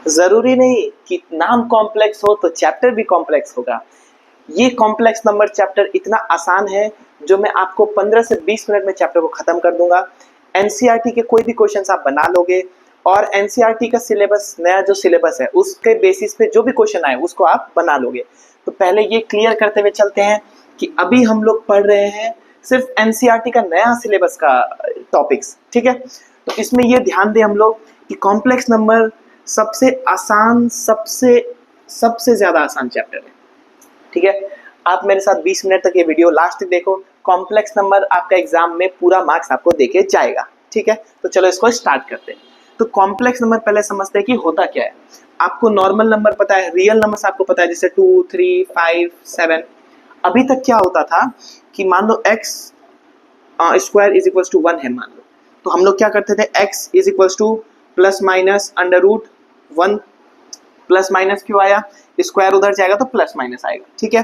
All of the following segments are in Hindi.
जरूरी नहीं कि नाम कॉम्प्लेक्स हो तो चैप्टर भी कॉम्प्लेक्स होगा। ये कॉम्प्लेक्स नंबर चैप्टर इतना आसान है जो मैं आपको 15 से 20 मिनट में चैप्टर को खत्म कर दूंगा। एनसीईआरटी के कोई भी क्वेश्चंस आप बना लोगे और एनसीईआरटी का सिलेबस, नया जो सिलेबस है उसके बेसिस पे जो भी क्वेश्चन आए उसको आप बना लोगे। तो पहले ये क्लियर करते हुए चलते हैं कि अभी हम लोग पढ़ रहे हैं सिर्फ एनसीईआरटी का नया सिलेबस का टॉपिक्स, ठीक है। तो इसमें ये ध्यान दें हम लोग कि कॉम्प्लेक्स नंबर सबसे आसान, सबसे ज्यादा आसान चैप्टर है, ठीक है। आप मेरे साथ 20 मिनट तक ये वीडियो लास्ट तक देखो। कॉम्प्लेक्स नंबर आपका एग्जाम में पूरा मार्क्स आपको देके जाएगा, ठीक है। तो चलो इसको स्टार्ट करते हैं। तो कॉम्प्लेक्स नंबर पहले समझते हैं कि होता क्या है। आपको नॉर्मल नंबर पता है, रियल नंबर्स आपको पता है, जैसे 2, 3, 5, 7। अभी तक क्या होता था कि मान लो x square is equal to 1 है मान लो, तो हम लोग क्या करते थे, x is equal to plus minus under root 1। Plus minus क्यों आया, स्क्वायर उधर जाएगा तो प्लस माइनस आएगा, ठीक है।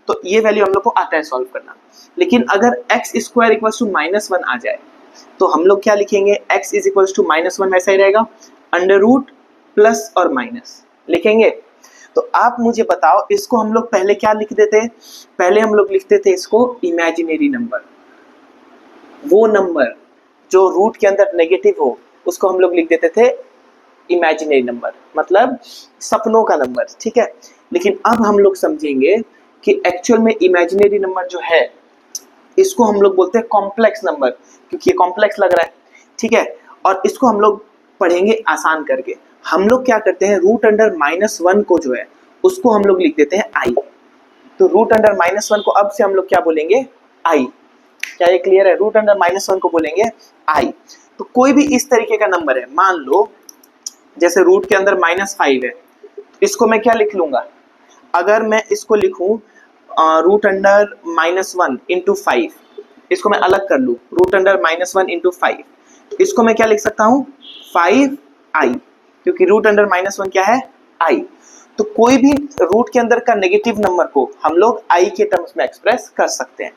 तो ये वैल्यू हम लोग को आता है सॉल्व करना। लेकिन अगर एक्स स्क्वायर इक्वल टू -1 आ जाए तो हम लोग क्या लिखेंगे, x इज इक्वल टू -1 वैसा ही रहेगा, अंडर रूट प्लस और माइनस लिखेंगे। तो आप मुझे बताओ इसको हम लोग पहले क्या लिख देते, पहले हम लोग लिखते थे इसको इमेजिनरी नंबर। वो नंबर जो रूट के अंदर नेगेटिव हो उसको हम लोग लिख देते थे इमेजिनरी नंबर, मतलब सपनों का नंबर, ठीक है। लेकिन अब हम लोग समझेंगे कि एक्चुअल में इमेजिनरी नंबर जो है इसको हम लोग बोलते हैं कॉम्प्लेक्स नंबर, क्योंकि ये कॉम्प्लेक्स लग रहा है, ठीक है। और इसको हम लोग पढ़ेंगे आसान करके। हम लोग क्या करते हैं, रूट अंडर -1 को जो है उसको हम लोग लिख देते हैं आई। तो रूट अंडर -1 को अब से हम लोग क्या बोलेंगे, आई। क्या ये क्लियर है, रूट अंडर -1 को बोलेंगे आई। तो कोई भी इस तरीके का नंबर है, मान लो जैसे रूट के अंदर -5 है, इसको मैं क्या लिख लूंगा, अगर मैं इसको लिखूं रूट अंडर -1 इंटू 5, इसको मैं अलग कर लूं, रूट अंडर -1 इंटू 5, इसको मैं क्या लिख सकता हूं, 5i, क्योंकि रूट अंडर -1 क्या है, i। तो कोई भी रूट के अंदर का नेगेटिव नंबर को हम लोग i के टर्म्स में एक्सप्रेस कर सकते हैं।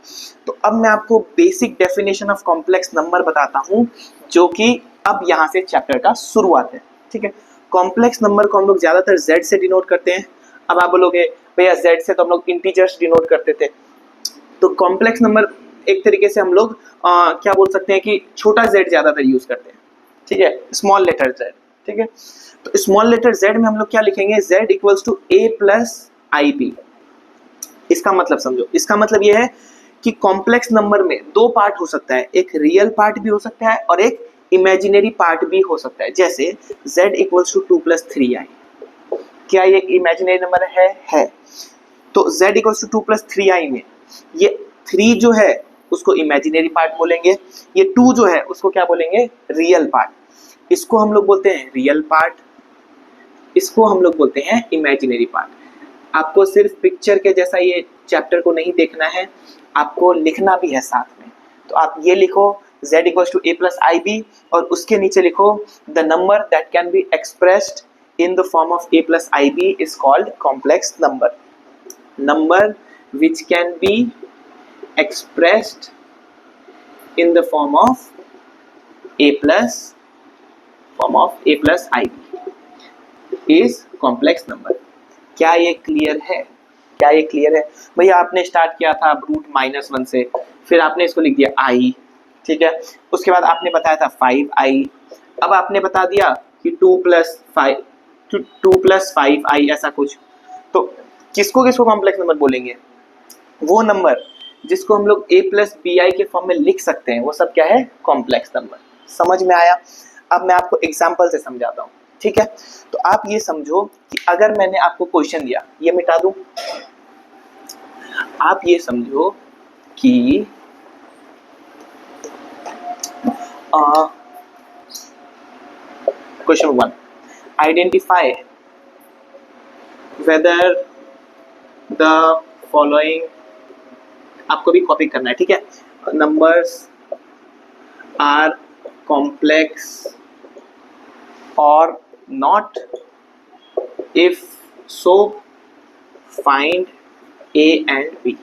तो अब मैं आपको basic definition of complex number बताता हूं, जो कि अब यहां से चैप्टर का शुरुआत है, ठीक है। कॉम्प्लेक्स नंबर को हम लोग ज्यादातर z से डिनोट करते हैं। अब आप बोलोगे भैया z से तो हम लोग इंटीजर्स डिनोट करते थे, तो कॉम्प्लेक्स नंबर एक तरीके से हम लोग क्या बोल सकते हैं कि छोटा z ज्यादातर यूज करते हैं, ठीक है, स्मॉल लेटर z, ठीक है। तो स्मॉल लेटर z में हम लोग क्या लिखेंगे, z equals to a plus I B. इसका मतलब समझो, इसका मतलब यह है कि कॉम्प्लेक्स नंबर में दो पार्ट हो सकता है, एक रियल पार्ट भी हो सकता है और एक इमेजिनरी पार्ट भी हो सकता है। जैसे z इक्वल्स टू 2 + 3i, क्या ये इमेजिनरी नंबर है। तो z इक्वल्स टू 2 + 3i में ये 3 जो है उसको इमेजिनरी पार्ट बोलेंगे, ये 2 जो है उसको क्या बोलेंगे, रियल पार्ट। इसको हम लोग बोलते हैं रियल पार्ट, इसको हम लोग बोलते हैं इमेजिनरी पार्ट। आपको सिर्फ पिक्चर के जैसा ये चैप्टर को नहीं देखना है, आपको लिखना भी है साथ में। तो आप ये लिखो z equals to a plus I B, और उसके नीचे लिखो the number that can be expressed in the form of a plus ib is called complex number. Number which can be expressed in the form of a plus ib is complex number. क्या ये क्लियर है, क्या ये क्लियर है भैया। आपने स्टार्ट किया था रूट -1 से, फिर आपने इसको लिख दिया i, ठीक है। उसके बाद आपने बताया था 5i, अब आपने बता दिया कि 2 + 5i ऐसा कुछ। तो किसको किसको कॉम्प्लेक्स नंबर बोलेंगे, वो नंबर जिसको हम लोग a + bi के फॉर्म में लिख सकते हैं, वो सब क्या है, कॉम्प्लेक्स नंबर। समझ में आया। अब मैं आपको एग्जांपल से समझाता हूँ, ठीक है। तो आप ये समझो कि अगर मैंने आपको क्वेश्चन दिया, ये मिटा दूं, आप ये समझो कि question 1, identify whether the following, आपको भी कॉपी करना है, ठीक है। नंबर्स आर कॉम्प्लेक्स और not, if so find A and B,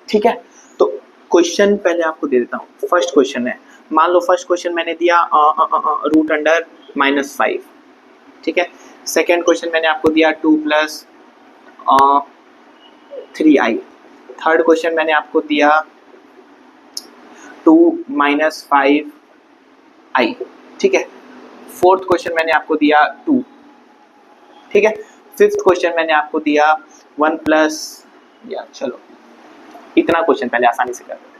ठीक है। तो क्वेश्चन पहले आपको दे देता हूं। फर्स्ट क्वेश्चन है, मान लो फर्स्ट क्वेश्चन मैंने दिया रूट अंडर -5, ठीक है। सेकेंड क्वेश्चन मैंने आपको दिया 2 + 3i। थर्ड क्वेश्चन मैंने आपको दिया 2 - 5i, ठीक है। फोर्थ क्वेश्चन मैंने आपको दिया 2, ठीक है। फिफ्थ क्वेश्चन मैंने आपको दिया 1 + या चलो इतना क्वेश्चन पहले आसानी से कर देते हैं।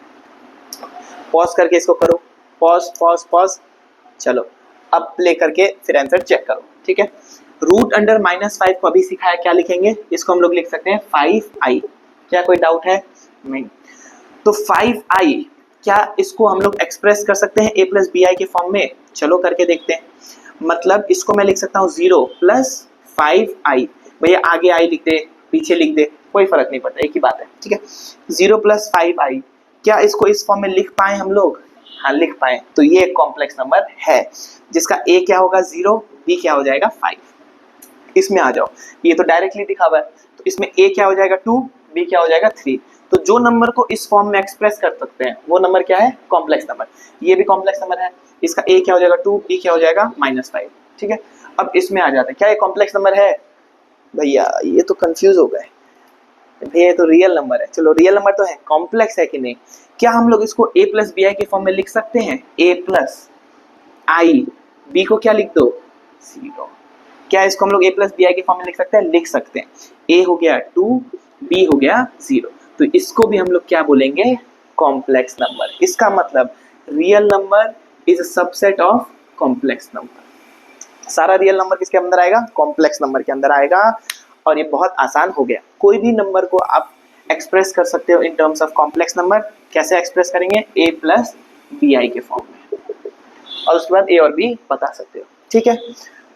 पॉज करके इसको करो, पॉज पॉज पॉज, चलो अब प्ले करके फिर आंसर चेक करो, ठीक है। रूट अंडर -5 को अभी सिखाया, क्या लिखेंगे, इसको हम लोग लिख सकते हैं 5i। क्या कोई डाउट है? नहीं। तो 5i, क्या इसको हम लोग एक्सप्रेस कर सकते हैं a + bi के फॉर्म में? चलो करके देखते हैं। मतलब इसको मैं लिख सकता हूँ 0 + 5i। भैया आगे i लिख दे, पीछे लिख दे, कोई फर्क नहीं पड़ता, एक ही बात है, ठीक है। 0 + 5i, क्या इसको इस फॉर्म में लिख पाए हम लोग? हाँ लिख पाए। तो ये एक कॉम्प्लेक्स नंबर है जिसका a क्या होगा 0, b क्या हो जाएगा 5। इसमें आ जाओ, ये तो डायरेक्टली दिखा हुआ है, तो इसमें a क्या हो जाएगा 2, b क्या हो जाएगा 3। तो जो नंबर को इस फॉर्म में एक्सप्रेस कर सकते हैं वो नंबर क्या है? Complex number. ये भी कॉम्प्लेक्स नंबर है, इसका a क्या हो जाएगा 2, b क्या हो जाएगा -5, ठीक है। अब इसमें आ जाते हैं, क्या ये कॉम्प्लेक्स नंबर है? भैया ये तो कंफ्यूज हो गए, भैया ये तो रियल नंबर है। चलो रियल नंबर तो है, कॉम्प्लेक्स है कि नहीं? क्या हम लोग इसको a + bi के फॉर्म में लिख सकते हैं? a + i, b को क्या लिख दो 0। क्या इसको हम लोग a + bi के फॉर्म में लिख सकते हैं? लिख सकते हैं। a हो गया 2, b हो गया 0, तो इसको भी हम लोग क्या बोलेंगे? Complex number. इसका मतलब real number is a subset of complex number. सारा रियल नंबर किसके अंदर आएगा? कॉम्प्लेक्स नंबर के अंदर आएगा। और ये बहुत आसान हो गया, कोई भी नंबर को आप एक्सप्रेस कर सकते हो in terms of complex number. कैसे एक्सप्रेस करेंगे? a + bi के फॉर्म में, और उसके बाद a और b बता सकते हो, ठीक है।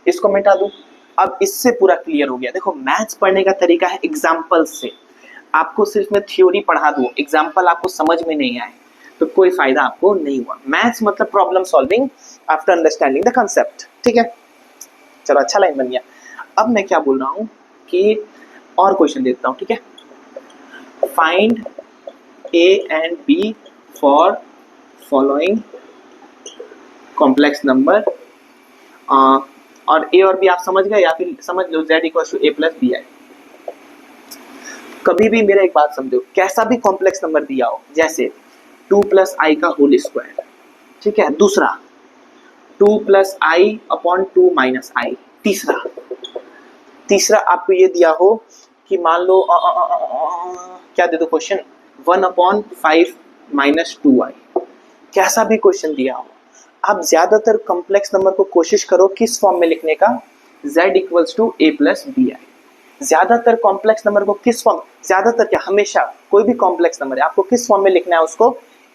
इसको मिटा दूं, अब इससे पूरा क्लियर हो गया। देखो मैथ्स पढ़ने का तरीका है एग्जाम्पल से। आपको सिर्फ मैं थ्योरी पढ़ा दूं, एग्जाम्पल आपको समझ में नहीं आए तो कोई फायदा आपको नहीं हुआ। मैथ्स मतलब problem solving after understanding the concept, ठीक है। चलो अच्छा लाइन बन गया। अब मैं क्या बोल रहा हूँ कि और क्वेश्चन देता हूँ, ठीक है। Find a and b for following complex number. और a और b आप समझ गए, या फिर समझ लो z = a + bi। कभी भी मेरा एक बात समझो, कैसा भी कॉम्प्लेक्स नंबर दिया हो, जैसे 2 + i का होल स्क्वायर, ठीक है। दूसरा 2 + i/2 - i। तीसरा आपको ये दिया हो कि मान लो क्या दे दो क्वेश्चन 1/5 - 2i। कैसा भी क्वेश्चन दिया हो, आप ज्यादातर कॉम्प्लेक्स नंबर को कोशिश करो किस फॉर्म में लिखने का? z = a + bi। ज्यादातर कॉम्प्लेक्स नंबर को किस फॉर्म, ज्यादातर क्या, हमेशा कोई भी कॉम्प्लेक्स नंबर है आपको किस फॉर्म में लिखना है? उसको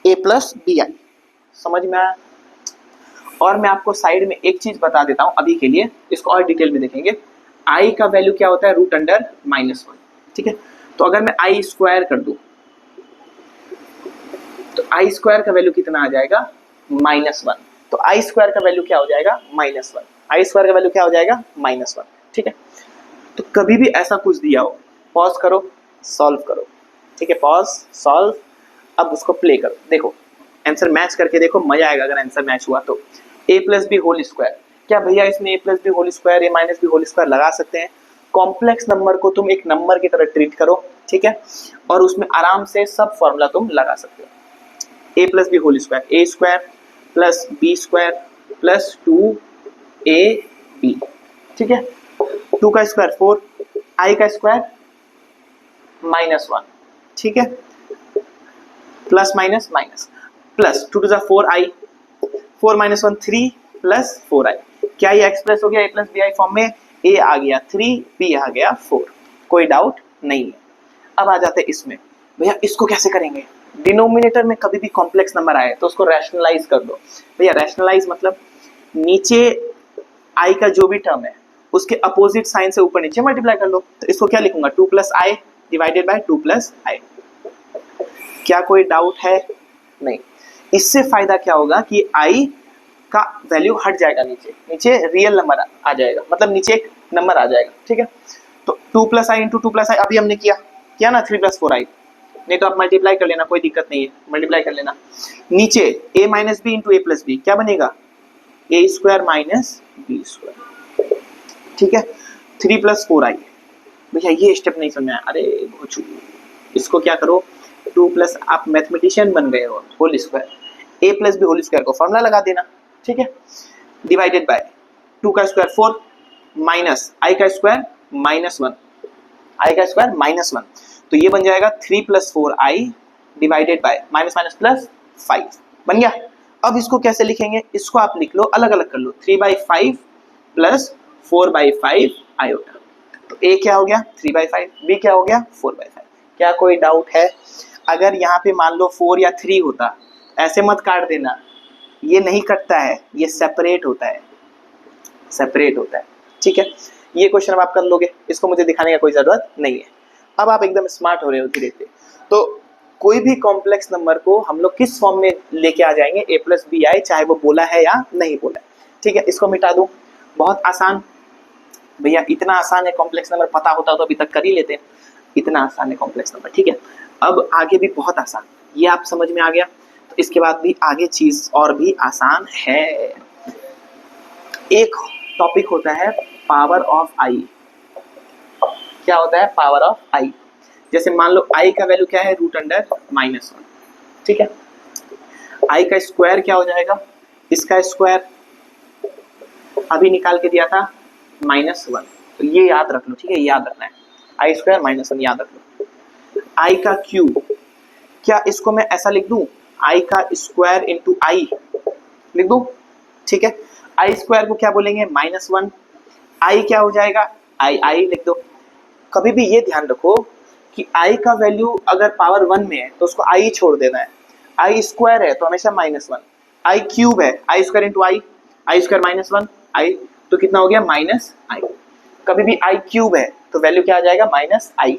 a + bi। समझ में आया? और मैं आपको साइड में एक चीज बता देता हूं अभी के लिए, इसको और डिटेल में देखेंगे। i का वैल्यू क्या होता है? रूट अंडर -1, ठीक है। तो अगर मैं i स्क्वायर कर दूं तो i स्क्वायर का वैल्यू कितना आ जाएगा? -1। तो i स्क्वायर का वैल्यू क्या हो जाएगा? -1। i स्क्वायर का वैल्यू क्या हो जाएगा? -1, ठीक है। तो कभी भी ऐसा कुछ दिया हो, पॉज करो, सॉल्व करो, ठीक है। पॉज, सॉल्व, अब उसको प्ले करो, देखो आंसर मैच करके देखो, मजा आएगा अगर आंसर मैच हुआ तो। a + b होल स्क्वायर, क्या भैया इसमें a + b whole square, a - b whole square लगा सकते हैं? कॉम्प्लेक्स नंबर को तुम एक नंबर की तरह ट्रीट करो, ठीक है, और उसमें आराम से सब फॉर्मूला तुम लगा सकते हो। a + b whole square, a square + b square + 2ab, ठीक है। 2 का स्क्वायर 4, i का स्क्वायर -1, ठीक है, plus minus minus, plus 2 * 4i, 4 - 1 3 + 4i। क्या ये एक्सप्रेस हो गया a + bi फॉर्म में? a आ गया 3, b आ गया 4, कोई डाउट नहीं है। अब आ जाते हैं इसमें, भैया इसको कैसे करेंगे? डिनोमिनेटर में कभी भी कॉम्प्लेक्स नंबर आए तो उसको रैशनलाइज कर दो। भैया रैशनलाइज मतलब नीचे i का जो भी टर्म है उसके अपोजिट साइन से ऊपर नीचे मल्टीप्लाई कर लो। तो इसको क्या लिखूंगा? 2 + i / 2 + i। क्या कोई डाउट है? नहीं। इससे फायदा क्या होगा कि i का वैल्यू हट जाएगा, नीचे रियल नंबर आ जाएगा, मतलब नीचे एक नंबर आ जाएगा, ठीक है। तो 2 + i × 2 + i अभी हमने किया ना, 3 + 4i। नहीं तो आप मल्टीप्लाई कर लेना, कोई दिक्कत नहीं है, मल्टीप्लाई कर लेना। नीचे a minus B into A plus B क्या बनेगा, A square minus B square, ठीक है। 3 प्लस 4 आई, भैया ये स्टेप नहीं समझ में आया, अरे भोचू, इसको क्या करो 2 प्लस, आप मैथमेटिशियन बन गए हो, whole square, a plus b whole square को फॉर्मूला लगा देना, ठीक है। डिवाइडेड बाय 2 का स्क्वायर 4 माइनस आई का स्क्वायर माइनस 1, आई का स्क्वायर माइनस 1, तो ये बन जाएगा 3 plus 4 I divided by minus minus plus 5 बन गया। अब इसको कैसे लिखेंगे, इसको आप लिख लो, अलग अलग कर लो, 3/5 प्लस 4/5 आयोटा, तो a क्या हो गया 3/5, b क्या हो गया 4/5। क्या कोई डाउट है? अगर यहाँ पे मान लो 4 या 3 होता, ऐसे मत काट देना, ये नहीं कटता है, ये सेपरेट होता है, सेपरेट होता है, ठीक है। ये क्वेश्चन अब आप कर लोगे, इसको मुझे दिखाने का कोई जरूरत नहीं है। अब आप एकदम स्मार्ट हो रहे हो धीरे धीरे। तो कोई भी कॉम्प्लेक्स नंबर को हम लोग किस फॉर्म में लेके आ जाएंगे, a प्लस बी आई, चाहे वो बोला है या नहीं बोला है, ठीक है। इसको मिटा दूं, बहुत आसान भैया, इतना आसान है कॉम्प्लेक्स नंबर, पता होता तो अभी तक कर ही लेते, इतना आसान है कॉम्प्लेक्स नंबर, ठीक है। अब आगे भी बहुत आसान, ये आप समझ में आ गया, तो इसके बाद भी आगे चीज और भी आसान है। एक टॉपिक होता है पावर ऑफ आई। क्या होता है पावर ऑफ आई? जैसे मान लो आई का वैल्यू क्या है, रूट अंडर माइनस 1, ठीक है। आई का स्क्वायर क्या हो जाएगा, इसका स्क्वायर अभी निकाल के दिया था -1, तो ये याद रख लो, ठीक है, याद रखना है, आई स्क्वायर -1 याद रख लो। आई का क्यूब, क्या इसको मैं ऐसा लिख दूं, आई का स्क्वायर इंटू आई लिख दूं, ठीक है। आई स्क्वायर को क्या बोलेंगे -1, आई क्या हो जाएगा, आई लिख दो। कभी भी ये ध्यान रखो कि आई का वैल्यू अगर पावर 1 में है तो उसको आई छोड़ देना है, आई स्क्वायर है तो हमेशा -1, आई क्यूब है आई स्क्वायर इंटू आई स्क्वायर -1 आई, तो कितना हो गया -आई। कभी भी आई क्यूब है तो वैल्यू क्या आ जाएगा -आई।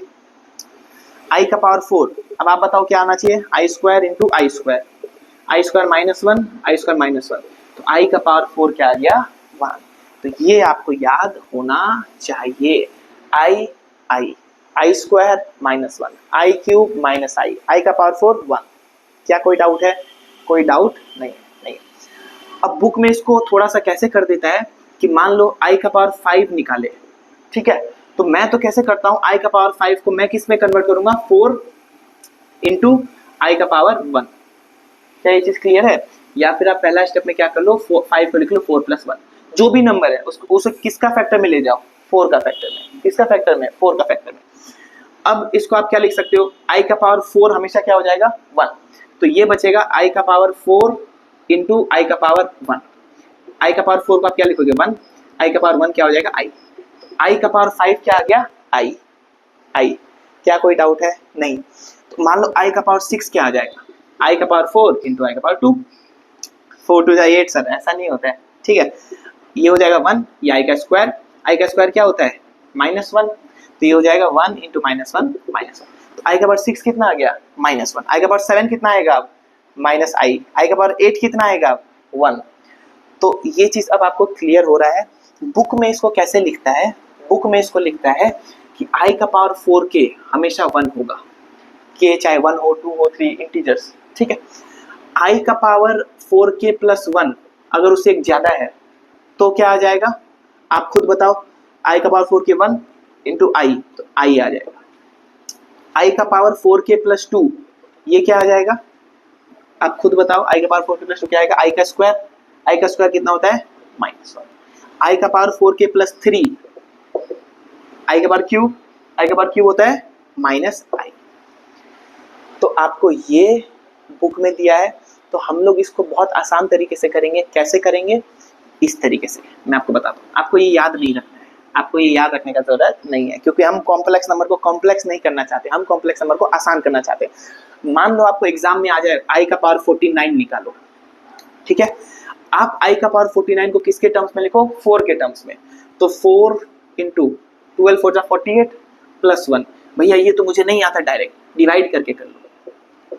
आई का पावर 4, अब आप बताओ क्या आना चाहिए, आई स्क्वायर इंटू आई स्क्वायर -1 आई स्क्वायर -1, तो आई का पावर 4 क्या आ गया 1। तो ये आपको याद होना चाहिए, आई स्क्वायर -1 आई क्यूब आई का पावर 4 1। क्या कोई डाउट है? कोई डाउट नहीं है। अब बुक में इसको थोड़ा सा कैसे कर देता है कि मान लो आई का पावर 5 निकाले, ठीक है, तो मैं तो कैसे करता हूँ, आई का पावर 5 को मैं किस में कन्वर्ट करूंगा, 4 इंटू आई का पावर 1। क्या ये चीज क्लियर है? या फिर आप पहला स्टेप में क्या कर लो, 5 को लिख लो 4 + 1, जो भी नंबर है उसको उसे किसका फैक्टर में ले जाओ, 4 का फैक्टर में, किसका फैक्टर में, 4 का फैक्टर में। अब इसको आप क्या लिख सकते हो, आई का पावर 4 हमेशा क्या हो जाएगा 1, तो ये बचेगा आई का पावर 4 इंटू आई का पावर 1। आई का पावर 4 को आप क्या लिखोगे 1, आई का पावर 1 क्या हो जाएगा आई का पावर 5 क्या आ गया आई। क्या कोई डाउट है? नहीं। तो मान लो आई का पावर 6 क्या आ जाएगा, आई का पावर 4 इंटू आई का पावर 2, 4 2 8 सर, ऐसा नहीं होता है, ठीक है। ये हो जाएगा 1, ये आई का स्क्वायर क्या होता है -1, तो ये हो जाएगा 1 इंटू -1 तो आई का पावर 6 कितना आ गया -1, आई का पावर 7 कितना आएगा -आई का पावर 8 कितना आएगा 1। तो ये चीज अब आपको क्लियर हो रहा है। बुक में इसको कैसे लिखता है, बुक में इसको लिखता है कि आई का पावर 4 के हमेशा 1 होगा, के चाहे 1 हो 2 हो 3 इंटीजर्स, ठीक है। आई का पावर 4k + 1 अगर उससे एक ज्यादा है तो क्या आ जाएगा, आप खुद बताओ, आई का पावर 4k 1 इंटू आई, तो आई आ जाएगा। आई का पावर 4k + 2 ये क्या आ जाएगा, आप खुद बताओ, आई का पावर 4k + 2 क्या आएगा, आई का स्क्वायर कितना होता है -1। आई का पावर 4k + 3 आई का पावर क्यूब होता है -आई। तो आपको ये बुक में दिया है, तो हम लोग इसको बहुत आसान तरीके से करेंगे। कैसे करेंगे? इस तरीके से मैं आपको बताता हूँ। आपको ये याद नहीं रखना है, आपको ये याद रखने का जरूरत नहीं है, क्योंकि हम कॉम्प्लेक्स नंबर को कॉम्प्लेक्स नहीं करना चाहते, हम कॉम्प्लेक्स नंबर को आसान करना चाहते हैं। मान लो आपको एग्जाम में आ जाए आई का पावर 49 निकालो, ठीक है, आप आई का पावर 49 को किसके टर्म्स में लिखो, 4 के टर्म्स में, तो 4 इंटू 12 4 48 + 1, भैया ये तो मुझे नहीं आता, डायरेक्ट डिवाइड करके कर लो,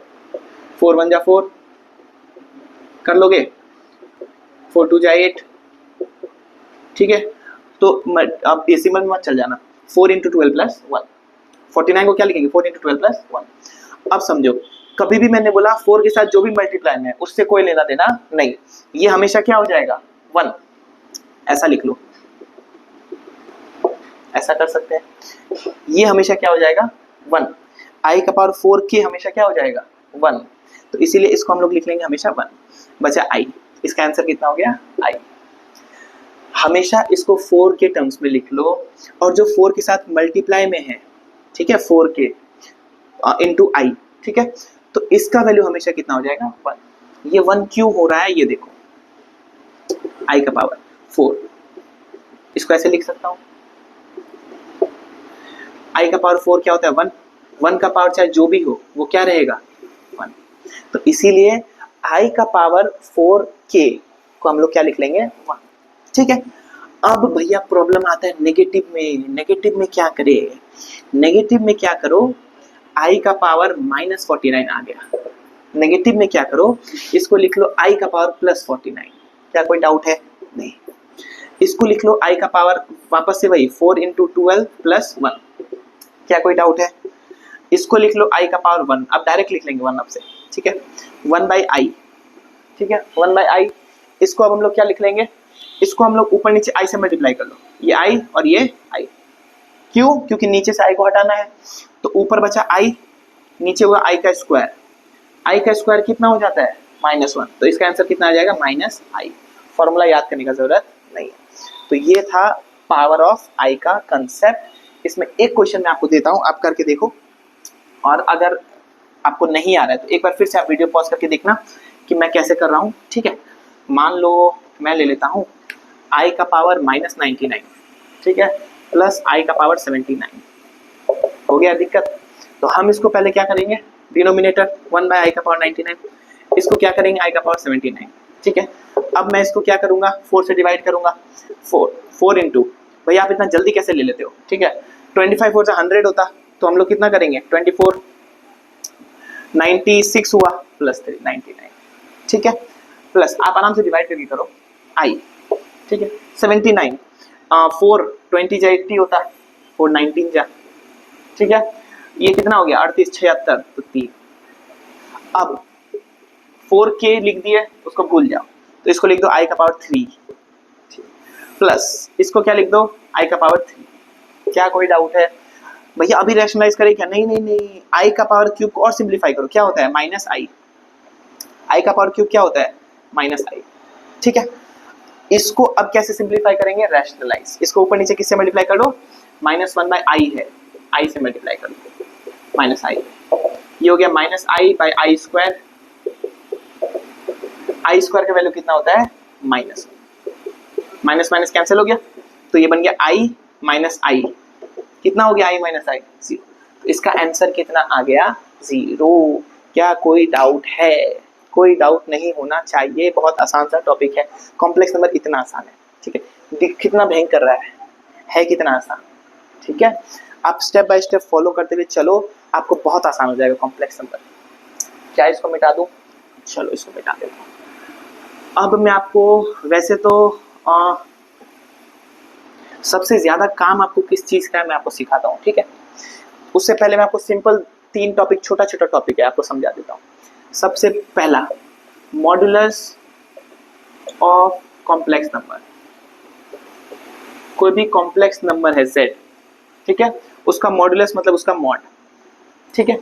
4 1 4 कर लोगे, 4 2 8, ठीक है। तो आप डेसिमल में मत चल जाना, 4 इंटू 12 + 1, 49 को क्या लिखेंगे 4 इंटू 12 + 1। अब समझो, कभी भी मैंने बोला 4 के साथ जो भी मल्टीप्लाई में है उससे कोई लेना देना नहीं, ये हमेशा क्या हो जाएगा 1, ऐसा लिख लो, ऐसा कर सकते हैं, ये हमेशा क्या हो जाएगा 1, i का पावर 4k हमेशा क्या हो जाएगा 1, तो इसीलिए इसको हम लोग लिख लेंगे हमेशा 1, बचा i, इसका आंसर कितना हो गया i। हमेशा इसको 4 के टर्म्स में लिख लो, और जो 4 के साथ मल्टीप्लाई में है, ठीक है, 4k इंटू i, ठीक है, तो इसका वैल्यू हमेशा कितना हो जाएगा 1। ये 1 क्यों हो रहा है ये देखो, i का पावर 4, इसको ऐसे लिख सकता हूं, i का पावर 4 क्या होता है 1, 1 का पावर चाहे जो भी हो वो क्या रहेगा 1, तो इसीलिए i का पावर 4k को हम लोग क्या लिख लेंगे 1, ठीक है। अब भैया प्रॉब्लम आता है नेगेटिव में, नेगेटिव में क्या करें, नेगेटिव में क्या करो, i का पावर -49 आ गया, नेगेटिव में क्या करो, इसको लिख लो i का पावर +49, क्या कोई डाउट है नहीं, इसको लिख लो i का पावर वापस से वही 4 × 12 + 1, क्या कोई डाउट है, इसको लिख लो i का पावर 1, अब डायरेक्ट लिख लेंगे 1 अब से, ठीक है, 1/i, ठीक है, 1/i, इसको अब हम लोग क्या लिख लेंगे, इसको हम लोग ऊपर नीचे i से मल्टीप्लाई कर लो, ये i और ये i, क्यों, क्योंकि नीचे से i को हटाना है, तो ऊपर बचा i, नीचे हुआ i का स्क्वायर, i का स्क्वायर कितना हो जाता है -1, तो इसका आंसर कितना आ जाएगा -i, फॉर्मूला याद करने का जरूरत नहीं है। तो ये था पावर ऑफ i का कंसेप्ट। इसमें एक क्वेश्चन मैं आपको देता हूँ, आप करके देखो, और अगर आपको नहीं आ रहा है तो एक बार फिर से आप वीडियो पॉज करके देखना कि मैं कैसे कर रहा हूँ, ठीक है। मान लो मैं ले लेता हूँ i का पावर -99, ठीक है, प्लस i का पावर 79, हो गया दिक्कत, तो हम इसको पहले क्या करेंगे, डिनोमिनेटर 1/i का पावर 99, इसको क्या करेंगे i का पावर 79, ठीक है। अब मैं इसको क्या करूंगा 4 से डिवाइड करूंगा, 4 इंटू, भैया आप इतना जल्दी कैसे ले लेते हो, ठीक है, 25 4 से 100 होता, तो हम लोग कितना करेंगे 24, 96 हुआ प्लस 3 99, ठीक है, प्लस आप आराम से डिवाइड करके करो i, ठीक है, 79 4 20 जा 80 होता है, 4 19 जा, ठीक है, ये कितना हो गया 38 76, तो 3, अब 4k लिख दिए, उसको भूल जाओ, तो इसको लिख दो i का पावर 3, प्लस इसको क्या लिख दो i का पावर 3, क्या कोई डाउट है भैया, अभी रैशनलाइज करें क्या, नहीं नहीं नहीं, i का पावर क्यूब को और सिंप्लीफाई करो, क्या होता है -i का पावर क्यूब क्या होता है -i, ठीक है। इसको अब कैसे सिंप्लीफाई करेंगे, रैशनलाइज, इसको ऊपर नीचे किससे मल्टीप्लाई कर दो, -1/i है, i से मल्टीप्लाई कर दो, -i, ये हो गया -i/i स्क्वायर, i स्क्वायर का वैल्यू कितना होता है माइनस माइनस कैंसिल हो गया, तो ये बन गया i - i, कितना हो गया i - i 0, तो इसका आंसर कितना आ गया 0। क्या कोई डाउट है, कोई डाउट नहीं होना चाहिए, बहुत आसान सा टॉपिक है, कॉम्प्लेक्स नंबर इतना आसान है, ठीक है, कितना भयंकर रहा है कितना आसान, ठीक है, आप स्टेप बाय स्टेप फॉलो करते हुए चलो, आपको बहुत आसान हो जाएगा कॉम्प्लेक्स नंबर। क्या इसको मिटा दूं, चलो इसको मिटा देता हूं। अब मैं आपको वैसे तो सबसे ज्यादा काम आपको किस चीज का है मैं आपको सिखाता हूँ, ठीक है, उससे पहले मैं आपको सिंपल 3 टॉपिक, छोटा छोटा टॉपिक है, आपको समझा देता हूँ। सबसे पहला मॉडुलस ऑफ कॉम्प्लेक्स नंबर, कोई भी कॉम्प्लेक्स नंबर है z, ठीक है, उसका मॉडुलस मतलब उसका मॉड, ठीक है,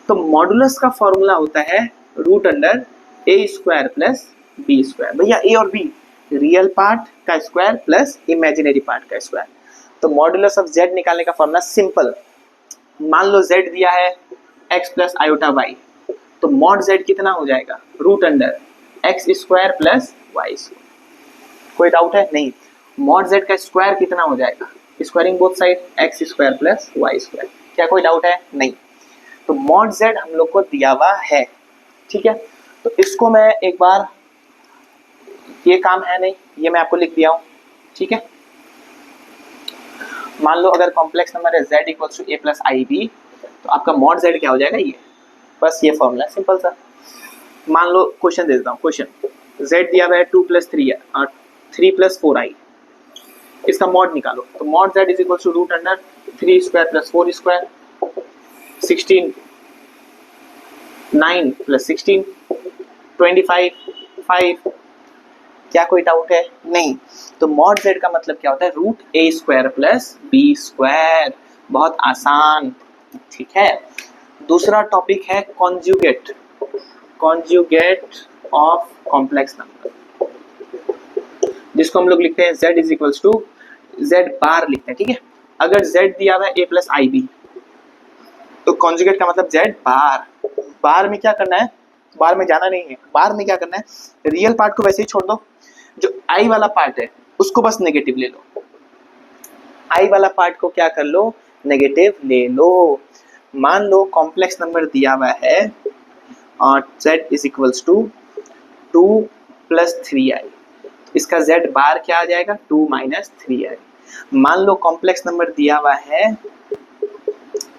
तो मॉडुलस का फॉर्मूला होता है √a² प्लस b², भैया a और b रियल पार्ट का स्क्वायर प्लस इमेजिनरी पार्ट का स्क्वायर, तो मॉडुलस ऑफ z निकालने का फॉर्मूला सिंपल, मान लो z दिया है x प्लस आयोटा y, तो मॉड z कितना हो जाएगा √x² प्लस y², कोई डाउट है नहीं, मॉड z का स्क्वायर कितना हो जाएगा, squaring both side x² plus y², क्या कोई डाउट है नहीं, तो मॉड z हम लोग को दिया हुआ है, ठीक है, तो इसको मैं एक बार, ये काम है नहीं, ये मैं आपको लिख दिया हूं, ठीक है, मान लो अगर कॉम्प्लेक्स नंबर है z = a + ib, तो आपका मॉड z क्या हो जाएगा ये, बस ये फॉर्मूला सिंपल सा। मान लो क्वेश्चन दे देता हूँ, क्वेश्चन z दिया हुआ है 2 + 3 और 3 + 4i, इसका मॉड निकालो, तो मॉड z = √3² + 4² 16 9 प्लस 16 25 5। क्या कोई डाउट है? नहीं। तो मॉड z का मतलब क्या होता है? Root A square plus B square. बहुत आसान, ठीक है। दूसरा टॉपिक है conjugate, conjugate of complex number, जिसको हम लोग लिखते हैं z is equals to z bar लिखते हैं, ठीक है। अगर z दिया हुआ है a प्लस आई बी, तो कॉन्जुगेट का मतलब z बार। बार में क्या करना है? बार में जाना नहीं है। बार में क्या करना है? रियल पार्ट को वैसे ही छोड़ दो, जो आई वाला पार्ट है उसको बस नेगेटिव ले लो। आई वाला पार्ट को क्या कर लो? नेगेटिव ले लो। मान लो कॉम्प्लेक्स नंबर दिया हुआ है और z is equals to 2 plus 3i, इसका z बार क्या आ जाएगा? 2 माइनस 3i। मान लो कॉम्प्लेक्स नंबर दिया हुआ है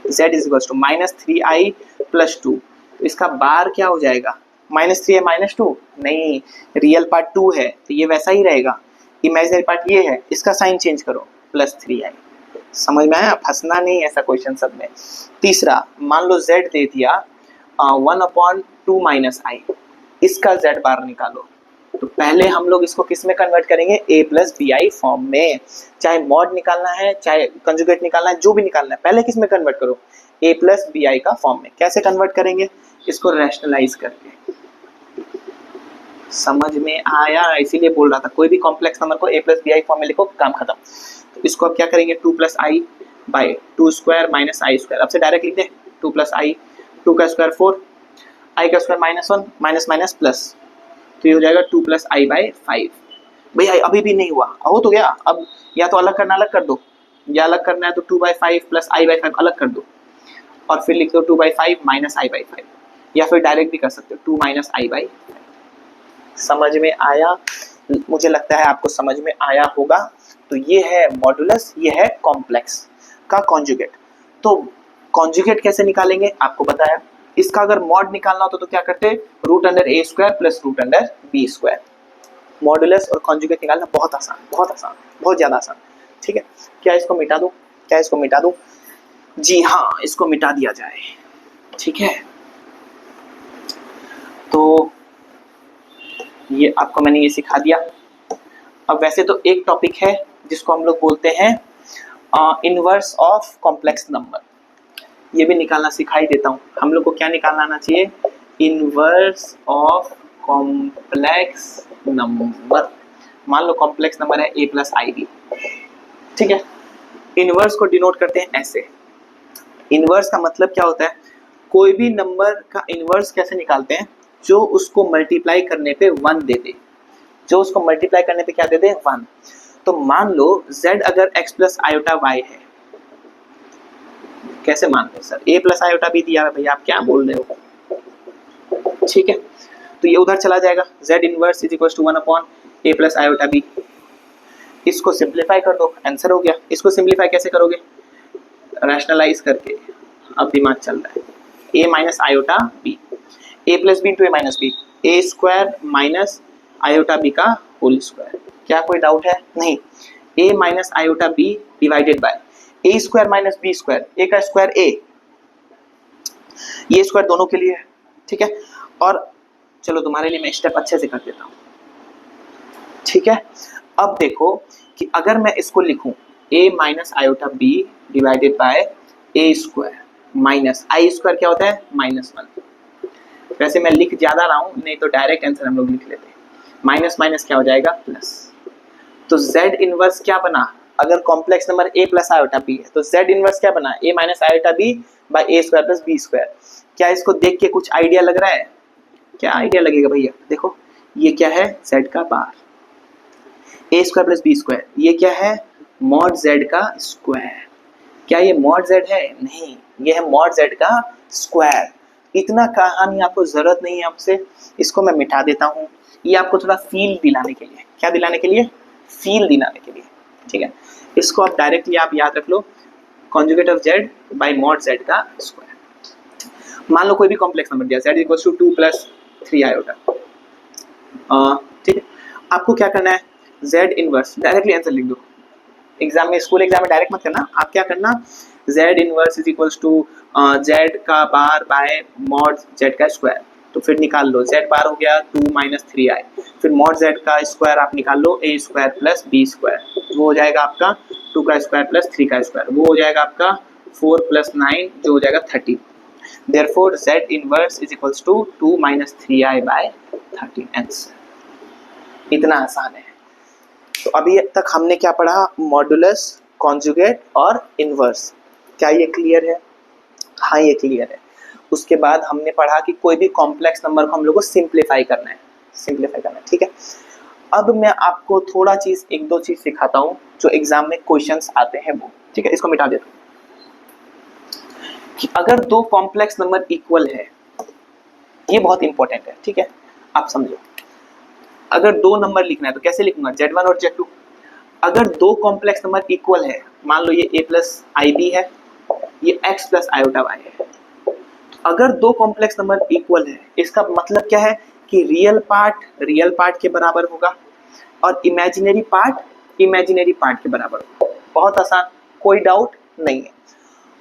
z is equals to minus 3i plus 2, तो इसका बार क्या हो जाएगा? Minus 3i minus 2? नहीं, रियल पार्ट 2 है तो ये वैसा ही रहेगा। इमेजिनरी पार्ट ये है, इसका साइन चेंज करो, प्लस 3i। समझ में आया? फंसना नहीं ऐसा क्वेश्चन सब में। तीसरा, मान लो z दे दिया 1/2 माइनस आई, इसका z बार निकालो। तो पहले हम लोग इसको किस में कन्वर्ट करेंगे? a plus B I form में। चाहे मॉड निकालना है, चाहे कंजुगेट निकालना है, जो भी निकालना है, पहले किस में कन्वर्ट करो? a प्लस बी आई का फॉर्म में। कैसे कन्वर्ट करेंगे? इसको रैशनलाइज करके। समझ में आया? इसीलिए बोल रहा था कोई भी कॉम्प्लेक्स नंबर को a plus B I form में लिखो, काम खत्म। तो इसको अब क्या करेंगे? 2 plus I by 2 square minus I square. अब से डायरेक्ट लिख दे, 2 प्लस आई, 2 का स्क्वायर 4, आई का square minus 1, minus minus plus, तो ये हो जाएगा 2 प्लस आई बाई 5। भैया अभी भी नहीं हुआ, हो तो गया। अब या तो अलग करना, अलग कर दो, या अलग करना है तो 2 बाई 5 प्लस आई बाई 5 अलग कर दो, और फिर लिख दो 2 बाई 5 माइनस आई बाई 5, या फिर डायरेक्ट भी कर सकते हो 2 माइनस आई बाई 5। समझ में आया? मुझे लगता है आपको समझ में आया होगा। तो ये है मॉडुलस, ये है कॉम्प्लेक्स का कॉन्जुगेट। तो कॉन्जुगेट कैसे निकालेंगे आपको बताया। इसका अगर मॉड निकालना होता तो क्या करते? रूट अंडर ए square plus root under b square. Modulus और कॉन्जुगेट निकालना बहुत आसान, बहुत आसान, बहुत ज़्यादा आसान, ठीक है। क्या इसको मिटा दूँ? क्या इसको मिटा दूँ? जी हाँ, इसको मिटा दिया जाए, ठीक है। तो ये आपको मैंने ये सिखा दिया। अब वैसे तो एक टॉपिक है जिसको हम लोग बोलते हैं इनवर्स ऑफ कॉम्प्लेक्स नंबर, ये भी निकालना सिखा ही देता हूँ। हम लोग को क्या निकालना आना चाहिए? Inverse of complex number. मान लो कॉम्प्लेक्स नंबर है a प्लस आई बी, ठीक है। इनवर्स को डिनोट करते हैं ऐसे। इनवर्स का मतलब क्या होता है? कोई भी नंबर का इनवर्स कैसे निकालते हैं? जो उसको मल्टीप्लाई करने पे 1 दे दे, जो उसको मल्टीप्लाई करने पे क्या दे दे? 1। तो मान लो z अगर x प्लस आयोटा y है, कैसे मान लो सर? a प्लस आयोटा भी दिया है भैया, आप क्या बोल रहे हो? ठीक है, तो ये उधर चला जाएगा, z inverse is equal to 1/a plus iota b। इसको सिंप्लीफाई कर दो, आंसर हो गया। इसको सिंप्लीफाई कैसे करोगे? रैशनलाइज करके। अब दिमाग चल रहा है, a minus iota b, a plus b into a minus b, a square minus iota b का होल स्क्वायर। क्या कोई डाउट है? नहीं। a minus iota b divided by A square minus B square, a का स्क्वायर a, ये स्क्वायर दोनों के लिए है, ठीक है। और चलो तुम्हारे लिए मैं स्टेप अच्छे से कर देता हूँ, ठीक है। अब देखो कि अगर मैं इसको लिखूं a minus iota b divided by A square minus I square, क्या होता है? माइनस 1। वैसे मैं लिख ज्यादा रहा हूँ, नहीं तो डायरेक्ट आंसर हम लोग लिख लेते हैं। माइनस माइनस क्या हो जाएगा? प्लस। तो z इनवर्स क्या बना? अगर complex number a plus iota b है तो z इनवर्स क्या बना? a minus iota b by A square plus B square. क्या इसको देख के कुछ आइडिया लग रहा है? क्या आइडिया लगेगा भैया? देखो ये क्या है? z का बार, ए स्क्वायर प्लस बी स्क्वायर, ये क्या है? मॉड z का स्क्वायर। क्या ये मॉड z है? नहीं, ये है मॉड z का स्क्वायर। इतना कहानी आपको जरूरत नहीं है आपसे, इसको मैं मिटा देता हूँ। ये आपको थोड़ा फील दिलाने के लिए, क्या दिलाने के लिए? फील दिलाने के लिए, ठीक है। इसको आप डायरेक्टली आप याद रख लो, conjugate of z by mod z का स्क्वायर। मान लो कोई भी कॉम्प्लेक्स नंबर दिया, z equals to 2 plus 3 iota, ठीक है। आपको क्या करना है? z इनवर्स, डायरेक्टली आंसर लिख दो। एग्जाम में, स्कूल एग्जाम में डायरेक्ट मत करना, आप क्या करना? Z inverse is equals to Z का बार बाय मॉड जेड का स्क्वायर। तो फिर निकाल लो, जेड बार हो गया 2 माइनस 3i, फिर मॉड जेड का स्क्वायर आप निकाल लो a square plus b square, वो हो जाएगा आपका 2 का स्क्वायर प्लस 3 का स्क्वायर, वो हो जाएगा आपका 4 प्लस 9 जो हो जाएगा 30। Therefore z inverse is equals to 2 minus 3i by 13 answer. इतना आसान है। तो अभी तक हमने क्या पढ़ा, मॉडुलस, कॉन्जुगेट और इनवर्स। क्या ये क्लियर है? हाँ ये क्लियर है। उसके बाद हमने पढ़ा कि कोई भी कॉम्प्लेक्स नंबर को हम लोग को सिंप्लीफाई करना है, ठीक है। अब मैं आपको थोड़ा चीज, एक दो चीज सिखाता हूँ जो एग्जाम में क्वेश्चंस आते हैं वो, ठीक है। इसको मिटा देता हूँ कि अगर दो कॉम्प्लेक्स नंबर इक्वल है, ये बहुत इंपॉर्टेंट है, ठीक है, आप समझो। अगर दो नंबर लिखना है तो कैसे लिखूंगा, Z1 और Z2। अगर दो कॉम्प्लेक्स नंबर इक्वल है, मान लो ये a प्लस IB है, ये x प्लस आयोटा y है। अगर दो कॉम्प्लेक्स नंबर इक्वल है, इसका मतलब क्या है कि रियल पार्ट के बराबर होगा और इमेजिनरी पार्ट के बराबर होगा। बहुत आसान, कोई डाउट नहीं है।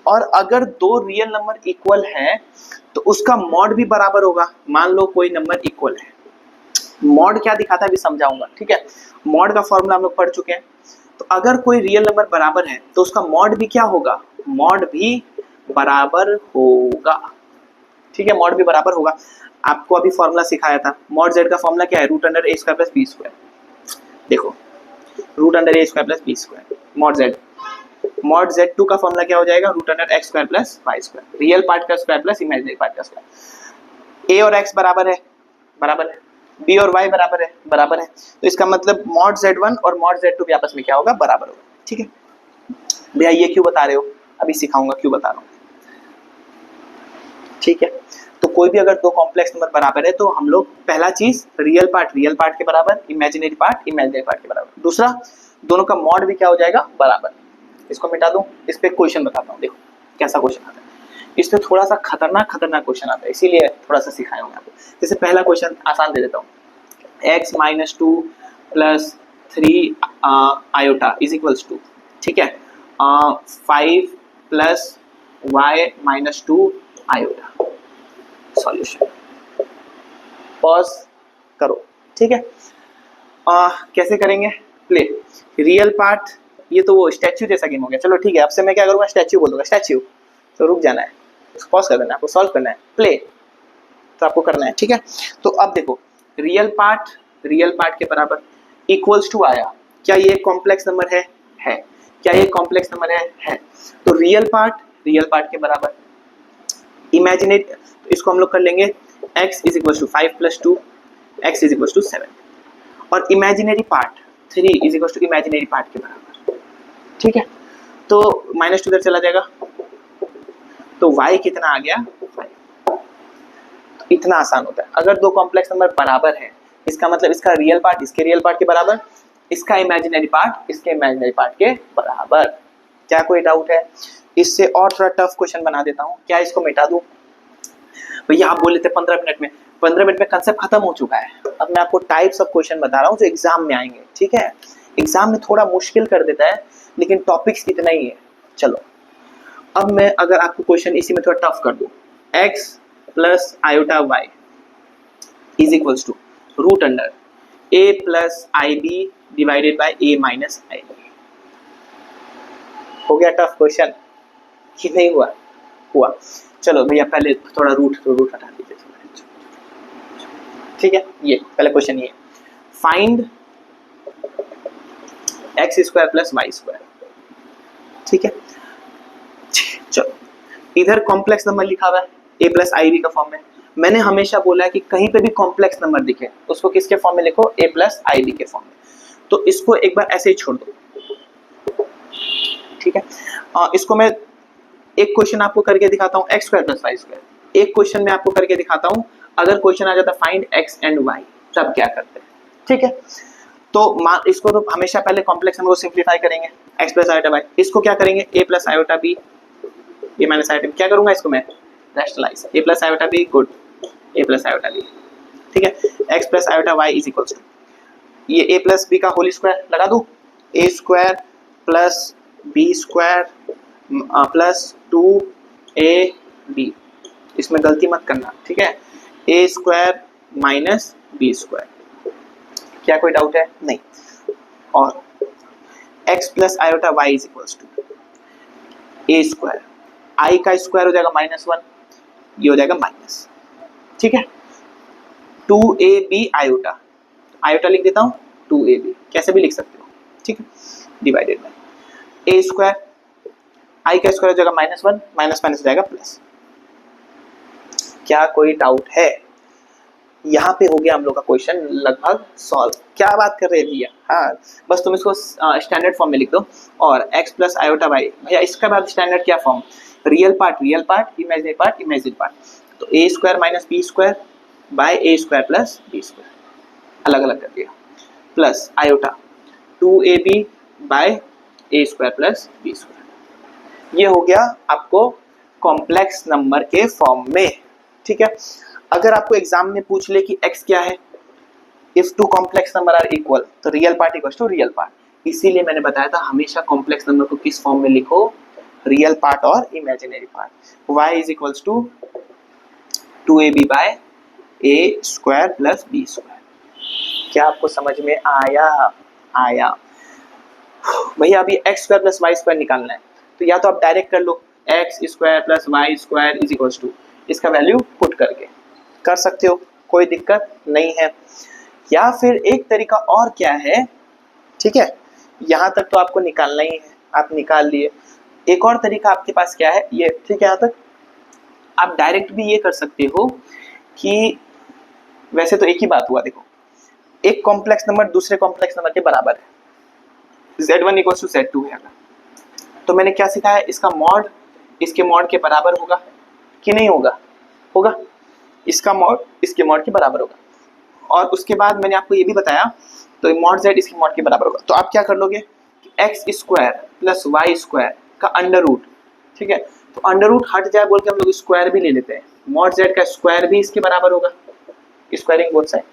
और अगर दो रियल नंबर इक्वल है तो उसका मॉड भी बराबर होगा। मान लो कोई नंबर इक्वल है, मॉड क्या दिखाता है अभी समझाऊंगा, ठीक है। मॉड का फॉर्मूला हम लोग पढ़ चुके हैं। तो अगर कोई रियल नंबर बराबर है तो उसका मॉड भी क्या होगा, मॉड भी बराबर होगा, ठीक है, मॉड भी बराबर होगा। आपको अभी फॉर्मूला सिखाया था, मॉड जेड का फॉर्मूला क्या है, रूट अंडर ए स्क्वायर प्लस बी स्क्वायर। देखो रूट अंडर ए square plus B square, mod Z two का फॉर्मूला क्या हो जाएगा, root under X square plus Y square, real part का स्क्वायर प्लस इमेजिनरी पार्ट का स्क्वायर। ए और एक्स बराबर है, बी और वाई बराबर है। तो इसका मतलब मॉड Z1 और मॉड Z2 भी आपस में क्या होगा, बराबर होगा, ठीक है। भैया ये क्यों बता रहे हो, अभी सिखाऊंगा क्यों बता रहा हूँ, ठीक है। तो कोई भी अगर दो कॉम्प्लेक्स नंबर बराबर है तो हम लोग पहला चीज रियल पार्ट के बराबर, इमेजिनरी पार्ट के बराबर। दूसरा, दोनों का मॉड भी क्या हो जाएगा, बराबर। इसको मिटा दूं, इस पे क्वेश्चन बताता हूँ, देखो कैसा क्वेश्चन आता है। इसमें थोड़ा सा खतरनाक क्वेश्चन आता है, इसीलिए थोड़ा सा सिखाया हूँ आपको। जैसे पहला क्वेश्चन आसान दे देता हूँ, x minus 2 plus 3 iota is equals to, ठीक है, 5 plus y minus 2 iota. Solution, pause करो, ठीक है। कैसे करेंगे, प्ले रियल पार्ट, ये तो वो स्टैच्यू जैसा गेम हो गया। चलो ठीक है, अब से मैं क्या करूँगा, स्टैच्यू बोलूँगा, स्टैच्यू। तो रुक जाना है, पॉज कर देना है, आपको सॉल्व करना है, प्ले तो आपको करना है, ठीक है। तो अब देखो, रियल पार्ट के बराबर इक्वल्स टू आया, क्या ये कॉम्प्लेक्स नंबर है? क्या ये कॉम्प्लेक्स नंबर है? तो रियल पार्ट के बराबर, इमेजिनरी, तो इसको हम लोग कर लेंगे x is equal to 5 plus 2, x is equal to 7, और imaginary part 3 is equal to imaginary part के बराबर, ठीक है। तो -2 इधर चला जाएगा, तो y कितना आ गया, 5। तो इतना आसान होता है। अगर दो कॉम्प्लेक्स नंबर बराबर है, इसका मतलब इसका रियल पार्ट इसके रियल पार्ट के बराबर, इसका इमेजिनरी पार्ट इसके इमेजिनरी पार्ट के बराबर। क्या कोई डाउट है? इससे और थोड़ा टफ क्वेश्चन बना देता हूँ, क्या इसको मिटा दूं? भैया आप बोल लेते 15 मिनट में, 15 मिनट में कंसेप्ट खत्म हो चुका है। अब मैं आपको टाइप्स ऑफ क्वेश्चन बता रहा हूँ जो एग्जाम में आएंगे, ठीक है। एग्जाम में थोड़ा मुश्किल कर देता है, लेकिन टॉपिक्स इतना ही है। चलो अब मैं अगर आपको क्वेश्चन इसी में थोड़ा टफ कर दूं, x plus iota y is equals to root under a plus IB divided by a minus IB। हो गया टफ क्वेश्चन कि नहीं हुआ? चलो भैया पहले थोड़ा रूट हटा दीजिए, ठीक है। ये पहला क्वेश्चन ये, find x square plus y square, ठीक है। चलो इधर कॉम्प्लेक्स नंबर लिखा हुआ है a प्लस IB का फॉर्म में। मैंने हमेशा बोला है कि कहीं पे भी कॉम्प्लेक्स नंबर दिखे उसको किसके फॉर्म में लिखो, a प्लस IB के फॉर्म में। तो इसको एक बार ऐसे ही छोड़ दो, ठीक है। इसको मैं एक क्वेश्चन आपको करके दिखाता हूँ, x square plus Y square. एक क्वेश्चन में आपको करके दिखाता हूँ, अगर क्वेश्चन आ जाता फाइंड x एंड y, तब क्या करते हैं, ठीक है। तो इसको तो हमेशा पहले कॉम्प्लेक्स नंबर को सिंप्लीफाई करेंगे, x प्लस आयोटा y। इसको क्या करेंगे, a plus iota b, a minus iota b। क्या करूंगा इसको मैं, rationalise, a plus iota b, good, a plus iota b, ठीक है। x plus iota y is equals to, ये a प्लस b का होल स्क्वायर लगा दूं, a square plus b square plus 2ab, इसमें गलती मत करना, ठीक है, a square minus B square. क्या कोई डाउट है? नहीं। और x plus iota y is equals to a square, i का स्क्वायर हो जाएगा -1, ये हो जाएगा माइनस, ठीक है, 2ab आयोटा, आयोटा लिख देता हूँ 2ab, कैसे भी लिख सकते हो, ठीक है, divided by a square, i का स्क्वायर हो जाएगा -1, माइनस माइनस हो जाएगा प्लस। क्या कोई डाउट है? यहाँ पे हो गया हम लोग का क्वेश्चन लगभग सॉल्व। क्या बात कर रहे हैं भैया? हाँ, बस तुम इसको स्टैंडर्ड फॉर्म में लिख दो। और x प्लस आयोटा वाई, भैया इसका बाद स्टैंडर्ड क्या form? Real part, imaginary part, imaginary part. तो a square minus B square by a square plus B square, अलग अलग कर दिया, plus iota 2ab by a square plus B square. ये हो गया आपको कॉम्प्लेक्स नंबर के फॉर्म में, ठीक है। अगर आपको एग्जाम में पूछ ले कि x क्या है, if two complex number are equal, तो real part equals to real part. इसीलिए मैंने बताया था हमेशा कॉम्प्लेक्स नंबर को किस फॉर्म में लिखो, रियल पार्ट और imaginary part. y is equals to 2ab by a square plus b square. क्या आपको समझ में आया? आया भैया। अभी x square plus y square निकालना है, तो या तो आप डायरेक्ट कर लो, x square plus y square is equals to, इसका वैल्यू पुट करके कर सकते हो, कोई दिक्कत नहीं है। या फिर एक तरीका और क्या है, ठीक है, यहाँ तक तो आपको निकालना ही है, आप निकाल लिए। एक और तरीका आपके पास क्या है, ये, ठीक है, यहाँ तक आप डायरेक्ट भी ये कर सकते हो कि वैसे तो एक ही बात हुआ, देखो एक कॉम्प्लेक्स नंबर दूसरे कॉम्प्लेक्स नंबर के बराबर है, z1 इक्वल टू z2 है, तो मैंने क्या सिखाया, इसका मॉड इसके मॉड के बराबर होगा कि नहीं होगा? होगा, इसका मॉड इसके मॉड के बराबर होगा। और उसके बाद मैंने आपको ये भी बताया, तो मॉड z इसके मॉड के बराबर होगा। तो आप क्या कर लोगे, X square plus Y square का अंडर रूट, ठीक है, तो अंडर रूट हट जाए बोल के हम लोग स्क्वायर भी ले लेते हैं, मॉड z का स्क्वायर भी इसके बराबर होगा, स्क्वायरिंग बोथ साइड।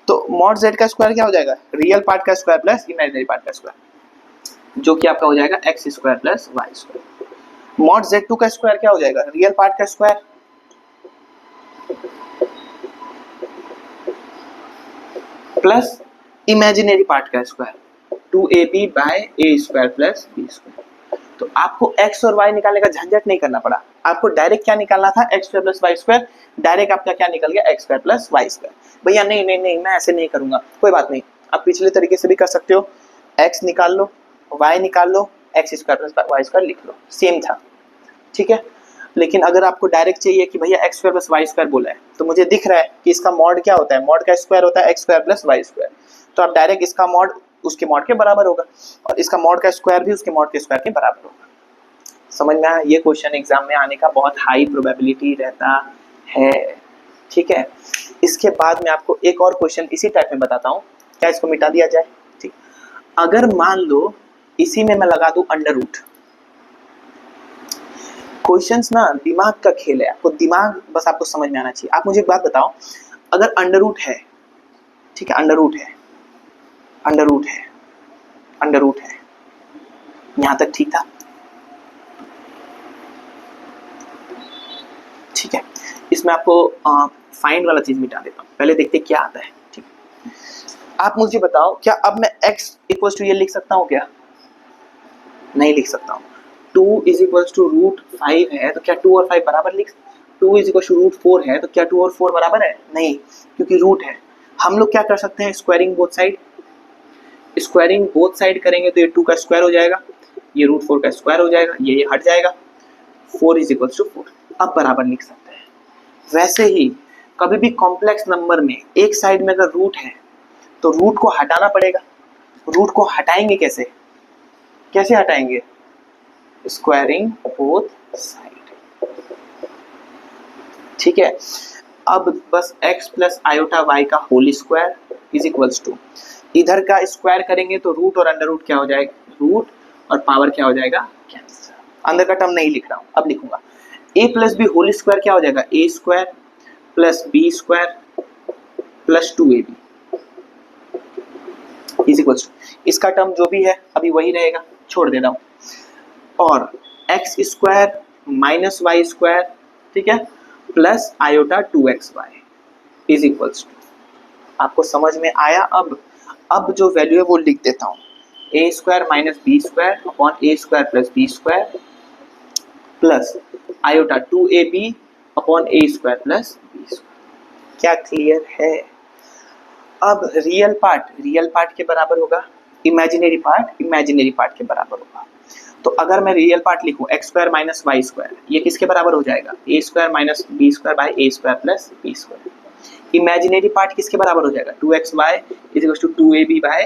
तो मॉड z का स्क्वायर क्या हो जाएगा, रियल पार्ट का स्क्वायर प्लस इमेजिनरी पार्ट का स्क्वायर, जो कि आपका हो जाएगा x square plus Y square. Mod z2 का स्क्वायर क्या हो जाएगा, रियल पार्ट का स्क्वायर प्लस इमेजिनरी पार्ट का square, 2ab by a square plus b square. तो आपको x और y निकालने का झंझट नहीं करना पड़ा, आपको डायरेक्ट क्या निकालना था, x square plus Y square. Direct आपका क्या निकल गया, x square plus Y square. भैया नहीं नहीं नहीं, मैं ऐसे नहीं करूंगा, कोई बात नहीं, आप पिछले तरीके से भी कर सकते हो, x निकाल लो, y निकाल लो, x square plus Y square लिख लो, सेम था, ठीक है। लेकिन अगर आपको डायरेक्ट चाहिए कि भैया x square plus Y square बोला है, तो मुझे दिख रहा है कि इसका मॉड क्या होता है, मॉड का स्क्वायर होता है x square plus Y square, तो आप डायरेक्ट इसका मॉड उसके मॉड के बराबर होगा, और इसका मॉड का स्क्वायर भी उसके मॉड के स्क्वायर के बराबर होगा। समझ में आया? ये क्वेश्चन एग्जाम में आने का बहुत हाई प्रोबेबिलिटी रहता है, ठीक है। इसके बाद में आपको एक और क्वेश्चन इसी टाइप में बताता हूँ, क्या इसको मिटा दिया जाए, ठीक। अगर मान लो इसी में मैं लगा दूं अंडर रूट, क्वेश्चंस ना दिमाग का खेल है, आपको दिमाग बस आपको समझ में आना चाहिए। आप मुझे एक बात बताओ, अगर अंडर रूट है, ठीक है, अंडर रूट है, अंडर रूट है, अंडर रूट है, यहां तक ठीक था, ठीक है। इसमें आपको फाइंड वाला चीज मिटा देता हूं, पहले देखते क्या आता है, ठीक। आप मुझे बताओ, क्या अब मैं x इक्वल्स टू ये लिख सकता हूँ क्या? नहीं लिख सकता हूँ। 2 इज इक्वल्स टू रूट 5 है, तो क्या 2 और 5 बराबर लिख, 2 इज इक्वल्स टू रूट 4 है, तो क्या 2 और 4 बराबर है? नहीं, क्योंकि रूट है। हम लोग क्या कर सकते हैं, squaring both side, squaring both side करेंगे तो ये 2 का स्क्वायर हो जाएगा, ये रूट 4 का स्क्वायर हो जाएगा, ये हट जाएगा, 4 इज इक्वल्स टू 4, अब बराबर लिख सकते हैं। वैसे ही कभी भी कॉम्प्लेक्स नंबर में एक साइड में अगर रूट है तो रूट को हटाना पड़ेगा, रूट को हटाएंगे कैसे, कैसे हटाएंगे, स्क्वायरिंग बोथ साइड, ठीक है। अब बस x प्लस आयोटा y का whole square is equals to, इधर का स्क्वायर करेंगे तो रूट और अंडर रूट क्या हो जाएगा, रूट और पावर क्या हो जाएगा, कैंसिल। अंदर का टर्म नहीं लिख रहा हूं, अब लिखूंगा a plus b whole square क्या हो जाएगा, a square plus B square plus 2ab is equals to, इसका टर्म जो भी है अभी वही रहेगा, छोड़ दे रहा हूं। और x square minus y square, ठीक है, plus iota 2xy is equals to, आपको समझ में आया? अब जो वैल्यू है वो लिख देता हूँ, a square minus B square upon a square plus B square plus iota 2ab upon a square plus B square. क्या क्लियर है? अब रियल पार्ट के बराबर होगा, इमेजिनरी पार्ट के बराबर होगा। तो अगर मैं रियल पार्ट लिखूं x square minus y square, ये किसके बराबर हो जाएगा? A square minus B square by a square plus B square. Imaginary part किसके बराबर हो जाएगा? 2xy is equal to 2ab by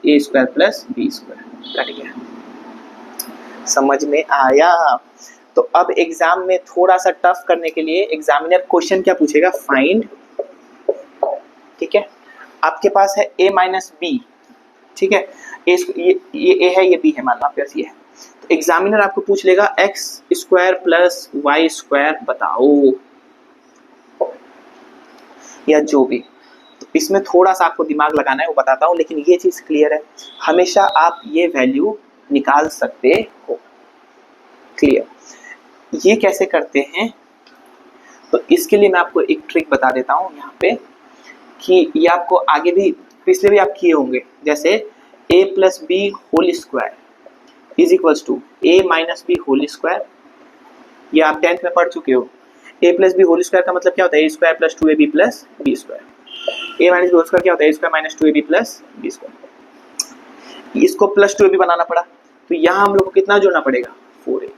a square plus B square. Cut गया? समझ में आया? तो अब एग्जाम में थोड़ा सा टफ करने के लिए एग्जामिनर क्वेश्चन क्या पूछेगा? फाइंड, ठीक है, आपके पास है a माइनस बी, ठीक है, ये a है, ये b है, मान लो आपके पास ये है। तो एग्जामिनर आपको पूछ लेगा x square plus Y square बताओ, या जो भी। तो इसमें थोड़ा सा आपको दिमाग लगाना है, वो बताता हूँ, लेकिन ये चीज क्लियर है, हमेशा आप ये वैल्यू निकाल सकते हो। क्लियर? ये कैसे करते हैं? तो इसके लिए मैं आपको एक ट्रिक बता देता हूँ यहाँ पे, कि ये आपको आगे भी, पिछले भी आप किए होंगे। जैसे a plus b whole square is equals to a minus b whole square, ये आप 10th में पढ़ चुके हो। a plus b whole square का मतलब क्या होता है? A square plus 2ab plus B square. a minus b whole square क्या होता है? A square minus 2ab plus B square. इसको प्लस 2ab बनाना पड़ा, तो यहाँ हम लोग को कितना जोड़ना पड़ेगा? 4ab।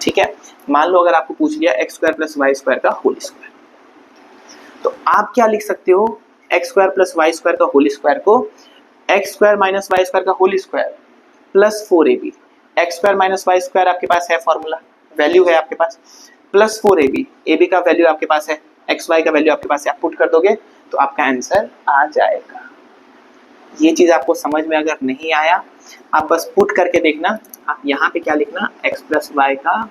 ठीक है, मान लो अगर आपको पूछ लिया x square plus Y square का होल स्क्वायर, तो आप क्या लिख सकते हो? X square plus Y square का होल स्क्वायर को x square minus y square का whole square plus 4ab, x square minus y square आपके पास है फॉर्मूला, वैल्यू है आपके पास, प्लस 4ab, ab का वैल्यू आपके पास है, एक्स वाई का वैल्यू आपके पास है, आप पुट कर दोगे तो आपका आंसर आ जाएगा। ये चीज आपको समझ में अगर नहीं आया, आप बस पुट करके देखना। आप यहाँ पे क्या लिखना? एक्स प्लस वाई का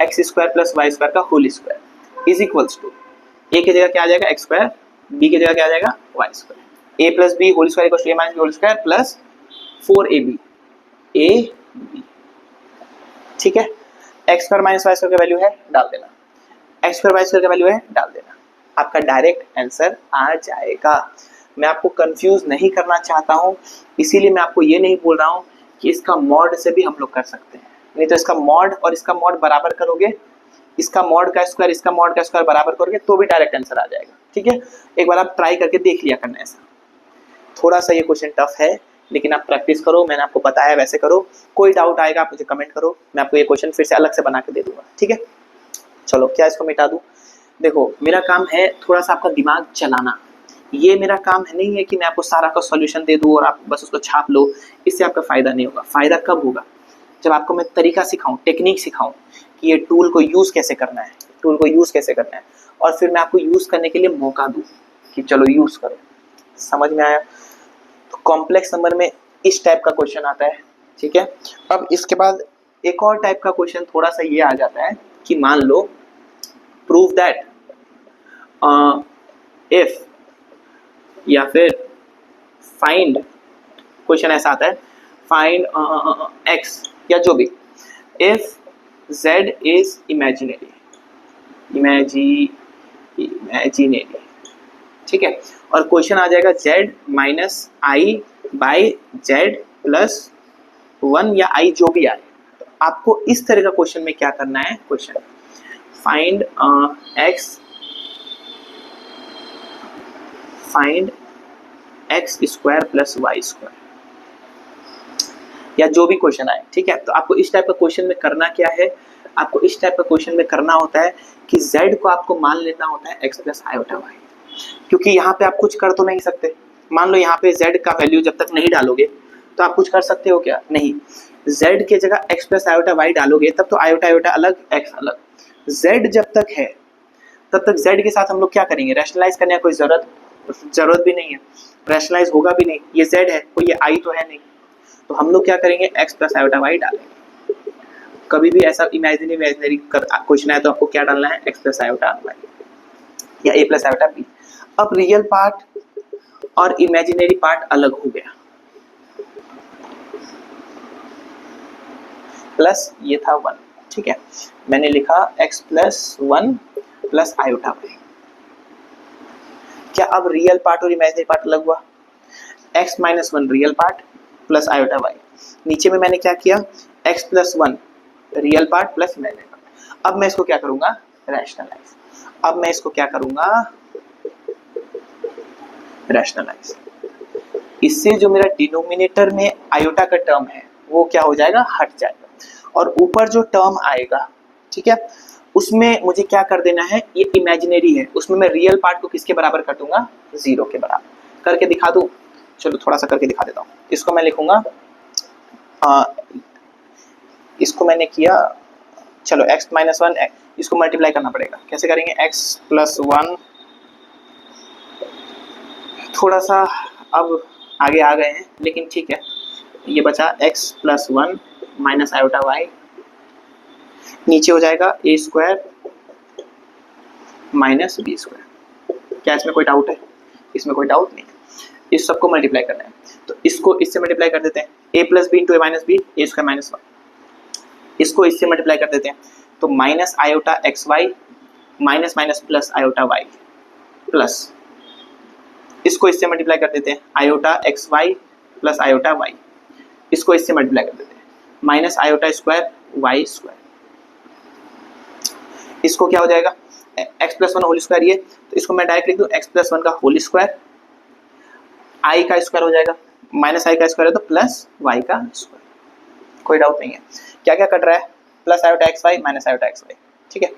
x square plus Y square का whole square is equals to, a की जगह क्या आ जाएगा? एक्स स्क्वायर, बी की जगह क्या आ जाएगा? Y square. A plus b whole square equals to a minus b whole square plus 4ab a b. ठीक है, x square minus y square का वैल्यू है, डाल देना, एक्स स्क्वायर वाई स्क्वायर का वैल्यू है, डाल देना, आपका डायरेक्ट आंसर आ जाएगा। मैं आपको कंफ्यूज नहीं करना चाहता हूँ, इसीलिए मैं आपको ये नहीं बोल रहा हूँ कि इसका मॉड से भी हम लोग कर सकते हैं, नहीं तो इसका मॉड और इसका मॉड बराबर करोगे, इसका मॉड का स्क्वायर इसका मॉड का स्क्वायर बराबर करोगे तो भी डायरेक्ट आंसर आ जाएगा। ठीक है, एक बार आप ट्राई करके देख लिया करना। ऐसा थोड़ा सा ये क्वेश्चन टफ है, लेकिन आप प्रैक्टिस करो, मैंने आपको बताया वैसे करो। कोई डाउट आएगा आप मुझे कमेंट करो, मैं आपको ये क्वेश्चन फिर से अलग से बना के दे दूंगा। ठीक है, चलो क्या इसको मिटा दूं? देखो, मेरा काम है थोड़ा सा आपका दिमाग चलाना। ये मेरा काम है नहीं है कि मैं आपको सारा का सॉल्यूशन दे दूं और आप बस उसको छाप लो, इससे आपका फायदा नहीं होगा। फायदा कब होगा? जब आपको मैं तरीका सिखाऊं, टेक्निक सिखाऊं कि ये टूल को यूज कैसे करना है, टूल को यूज कैसे करना है, और फिर मैं आपको यूज करने के लिए मौका दूं कि चलो यूज करो। समझ में आया? तो कॉम्प्लेक्स नंबर में इस टाइप का क्वेश्चन आता है। ठीक है, अब इसके बाद एक और टाइप का क्वेश्चन थोड़ा सा ये आ जाता है कि मान लो प्रूव दैट इफ, या फिर फाइंड, क्वेश्चन ऐसा आता है फाइंड एक्स या जो भी, if z is imaginary, imaginary. ठीक है, और क्वेश्चन आ जाएगा z minus I by Z plus 1 या i जो भी आए। तो आपको इस तरह का क्वेश्चन में क्या करना है? Question find x, find x square plus Y square, या जो भी क्वेश्चन आए। ठीक है, तो आपको इस टाइप का क्वेश्चन में करना क्या है? आपको इस टाइप का क्वेश्चन में करना होता है कि z को आपको मान लेना होता है x प्लस आयोटा वाई, क्योंकि यहाँ पे आप कुछ कर तो नहीं सकते। मान लो यहाँ पे z का वैल्यू जब तक नहीं डालोगे तो आप कुछ कर सकते हो क्या? नहीं। z के जगह x प्लस आयोटा वाई डालोगे तब तो आयोटा आयोटा अलग, x अलग। z जब तक है तब तक z के साथ हम लोग क्या करेंगे? रैशनलाइज करने का कोई जरूरत भी नहीं है, रैशनलाइज होगा भी नहीं। ये z है, कोई ये i तो है नहीं, तो हम लोग क्या करेंगे? x प्लस आयोटा वाई डालेंगे। कभी भी ऐसा इमेजिनरी क्वेश्चन है तो आपको क्या डालना है? x प्लस आयोटा वाई या a प्लस आयोटा बी। अब रियल पार्ट और इमेजिनरी पार्ट अलग हो गया। प्लस ये था 1, ठीक है। मैंने लिखा x plus 1 plus iota y. क्या अब रियल पार्ट और इमेजिनरी पार्ट अलग हुआ? x minus 1 real part plus iota y. नीचे में मैंने क्या किया, x plus 1 real part plus imaginary part. अब मैं इसको क्या करूंगा, रैशनलाइज। अब मैं इसको क्या करूंगा, रैशनलाइज। इससे जो मेरा डिनोमिनेटर में आयोटा का टर्म है वो क्या हो जाएगा, हट जाएगा, और ऊपर जो टर्म आएगा, ठीक है, उसमें मुझे क्या कर देना है, ये इमेजिनरी है, उसमें मैं रियल पार्ट को किसके बराबर कर दूंगा, 0 के बराबर करके दिखा दूं। चलो थोड़ा सा करके दिखा देता हूँ। इसको मैं लिखूंगा, इसको मैंने किया, चलो x माइनस 1, इसको मल्टीप्लाई करना पड़ेगा। कैसे करेंगे, x प्लस 1, थोड़ा सा अब आगे आ गए हैं लेकिन ठीक है, ये बचा x plus 1 minus iota y, नीचे हो जाएगा a square minus B square. क्या इसमें कोई डाउट है? इसमें कोई डाउट नहीं है। इस सबको मल्टीप्लाई करना है तो इसको इससे मल्टीप्लाई कर देते हैं, a plus b into a minus b, a square minus 1। इसको इससे मल्टीप्लाई कर देते हैं तो minus iota x y minus minus plus iota y, plus इसको इससे मल्टीप्लाई कर देते हैं, iota x y plus iota y. इसको इससे मल्टीप्लाई कर देते हैं, minus iota square y square. इसको क्या हो जाएगा, x प्लस 1 होल स्क्वायर, ये तो इसको मैं डायरेक्ट लिख दूं x प्लस 1 का होल स्क्वायर, i का स्क्वायर हो जाएगा, माइनस i का स्क्वायर है तो प्लस y का स्क्वायर। कोई डाउट नहीं है। क्या क्या कट रहा है, plus iota x y minus iota x y, ठीक है।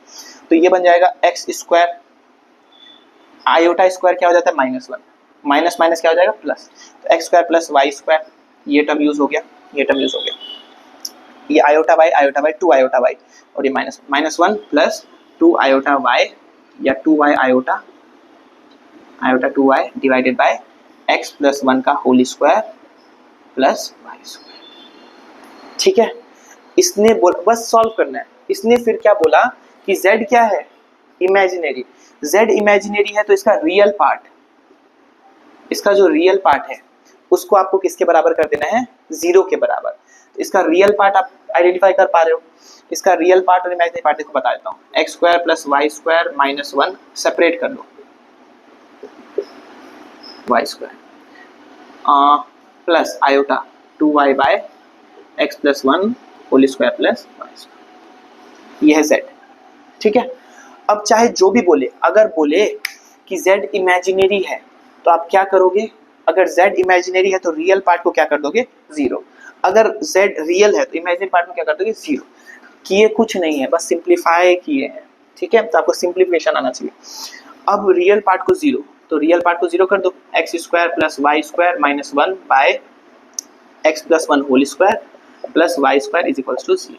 तो ये बन जाएगा एक्स स्क्वायर, आयोटा स्क्वायर क्या हो जाता है, माइनस 1, माइनस माइनस क्या हो जाएगा, प्लस, तो x square plus Y square, ये टर्म यूज हो गया, ये टर्म यूज हो गया। ये आयोटा बाई 2 आयोटा वाई, और ये minus minus 1 plus 2 iota y या 2 y iota, iota 2 y divided by x plus 1 का whole square plus Y square, ठीक है। इसने बोला बस सॉल्व करना है। इसने फिर क्या बोला कि z क्या है, इमेजिनरी। z इमेजिनरी है तो इसका रियल पार्ट, इसका जो रियल पार्ट है उसको आपको किसके बराबर कर देना है, 0 के बराबर। तो इसका रियल पार्ट आप आइडेंटिफाई कर पा रहे हो। इसका रियल पार्ट और इमेजिनरी पार्ट देखो बता देता हूँ, x square plus Y square minus 1 separate कर लो, y square plus iota 2 y by x plus 1 whole square plus Y square, ये है z, ठीक है। अब चाहे जो भी बोले, अगर बोले कि z इमेजिनरी है तो आप क्या करोगे, अगर z इमेजिनरी है तो रियल पार्ट को क्या कर दोगे, 0। अगर z रियल है तो इमेजिनरी पार्ट में क्या कर दोगे, 0। किए कुछ नहीं है, बस सिंप्लीफाई किए हैं, ठीक है। तो आपको सिंप्लीफिकेशन आना चाहिए। अब रियल पार्ट को 0, तो रियल पार्ट को 0 कर दो, x square plus Y square minus 1 by x plus 1 whole square plus Y square is equals to 0,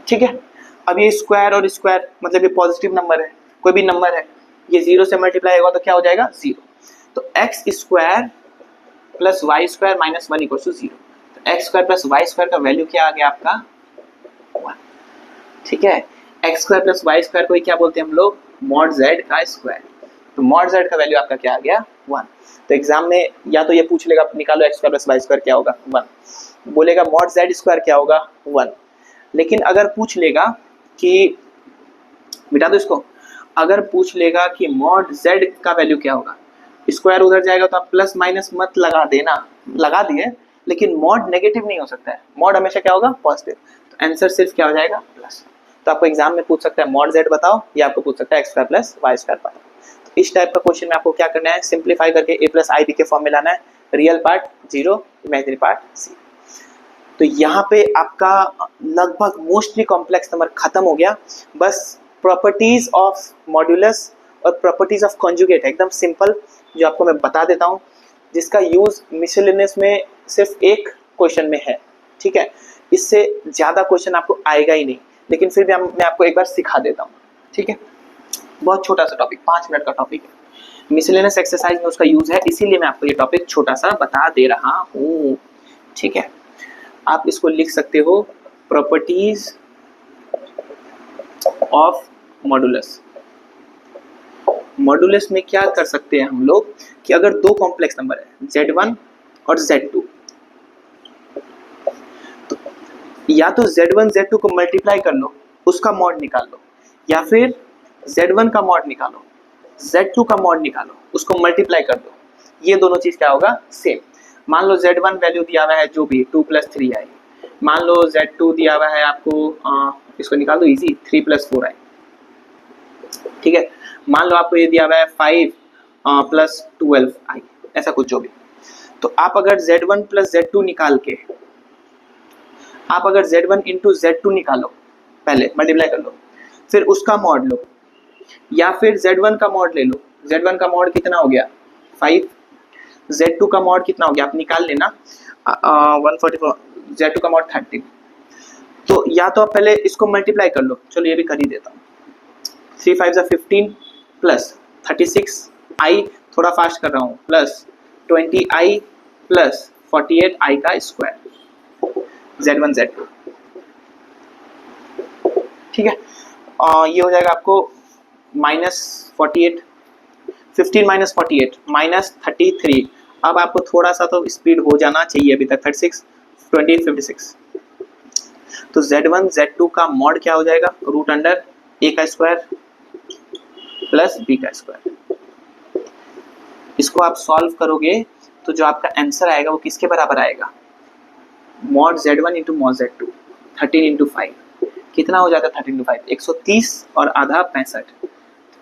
ठीक है। अब ये स्क्वायर और स्क्वायर मतलब ये पॉजिटिव नंबर है, कोई भी नंबर है, ये 0 से मल्टीप्लाई होगा तो क्या हो जाएगा, 0। तो x square plus Y square minus 1 equals to 0। तो x square plus Y square का वैल्यू क्या आ गया आपका, 1, ठीक है। X square plus Y square को क्या बोलते हैं हम लोग, मॉड z का स्क्वायर। तो मॉड z का वैल्यू आपका क्या आ गया, 1। तो एग्जाम में या तो ये पूछ लेगा निकालो x square plus Y square क्या होगा, 1, बोलेगा मॉड z स्क्वायर क्या होगा, 1। लेकिन अगर पूछ लेगा कि मिटा दो इसको, अगर पूछ लेगा कि मॉड z का वैल्यू क्या होगा, स्क्वायर उधर जाएगा तो आप प्लस माइनस मत लगा देना, लगा दिए, लेकिन मॉड नेगेटिव नहीं हो सकता है, मॉड हमेशा क्या होगा, पॉजिटिव। तो आंसर सिर्फ क्या हो जाएगा, प्लस। तो आपको एग्जाम में पूछ सकता है मॉड z बताओ, या आपको पूछ सकता है x square plus Y square बताओ। तो इस टाइप का क्वेश्चन में आपको क्या करना है, सिंप्लीफाई करके a प्लस आई बी के फॉर्म में लाना है, रियल पार्ट 0, इमेजिनरी पार्ट 0। तो यहाँ पे आपका लगभग मोस्टली कॉम्प्लेक्स नंबर खत्म हो गया। बस प्रॉपर्टीज ऑफ मॉड्यूलस और प्रॉपर्टीज ऑफ कॉन्जुगेट एकदम सिंपल जो आपको मैं बता देता हूँ, जिसका यूज मिसलेनियस में सिर्फ एक क्वेश्चन में है, ठीक है। इससे ज़्यादा क्वेश्चन आपको आएगा ही नहीं, लेकिन फिर भी मैं आपको एक बार सिखा देता हूँ, ठीक है। बहुत छोटा सा टॉपिक, 5 मिनट का टॉपिक है, मिसलेनियस एक्सरसाइज में उसका यूज है, इसीलिए मैं आपको ये टॉपिक छोटा सा बता दे रहा हूँ, ठीक है। आप इसको लिख सकते हो, प्रॉपर्टीज ऑफ मॉडुलस। मॉडुलस में क्या कर सकते हैं हम लोग कि अगर दो कॉम्प्लेक्स नंबर है z1 और z2, तो या तो Z1 Z2 को मल्टीप्लाई कर लो, उसका मॉड निकाल लो, या फिर Z1 का मॉड निकालो, Z2 का मॉड निकालो, उसको मल्टीप्लाई कर दो। ये दोनों चीज क्या होगा, सेम। मान लो Z1 वैल्यू दिया हुआ है जो भी 2 + 3 आई, मान लो Z2 दिया हुआ है आपको, इसको निकाल दो इजी, 3 + 4 आई, ठीक है। मान लो आपको ये दिया हुआ है 5 + 12 आई, ऐसा कुछ जो भी। तो आप अगर Z1 + Z2 निकाल के, आप अगर Z1 × Z2 निकालो, पहले मल्टीप्लाई कर लो, फिर उसका मॉड लो, या फिर Z1 का मॉड ले लो। Z1 का मॉड कितना हो गया 5, Z2 का मॉड कितना हो गया आप निकाल लेना 144, Z2 का मॉड 13। तो या तो आप पहले इसको मल्टीप्लाई कर लो, चलो ये भी कर ही देता हूँ। 3 × 5 = 15 प्लस 36 आई, थोड़ा फास्ट कर रहा हूँ, प्लस 20 आई प्लस 48 आई का स्क्वायर, Z1 Z2, ठीक है। ये हो जाएगा आपको -48, 15 - 48 -33। अब आपको थोड़ा सा तो स्पीड हो जाना चाहिए, अभी तक 36, 20, 56। तो Z1 Z2 का मॉड क्या हो जाएगा, √A का स्क्वायर प्लस B का स्क्वायर। इसको आप सॉल्व करोगे तो जो आपका आंसर आएगा वो किसके बराबर आएगा, मॉड Z1 × मॉड Z2, 13 × 5 कितना हो जाता है, 13 × 5 130 और आधा 65।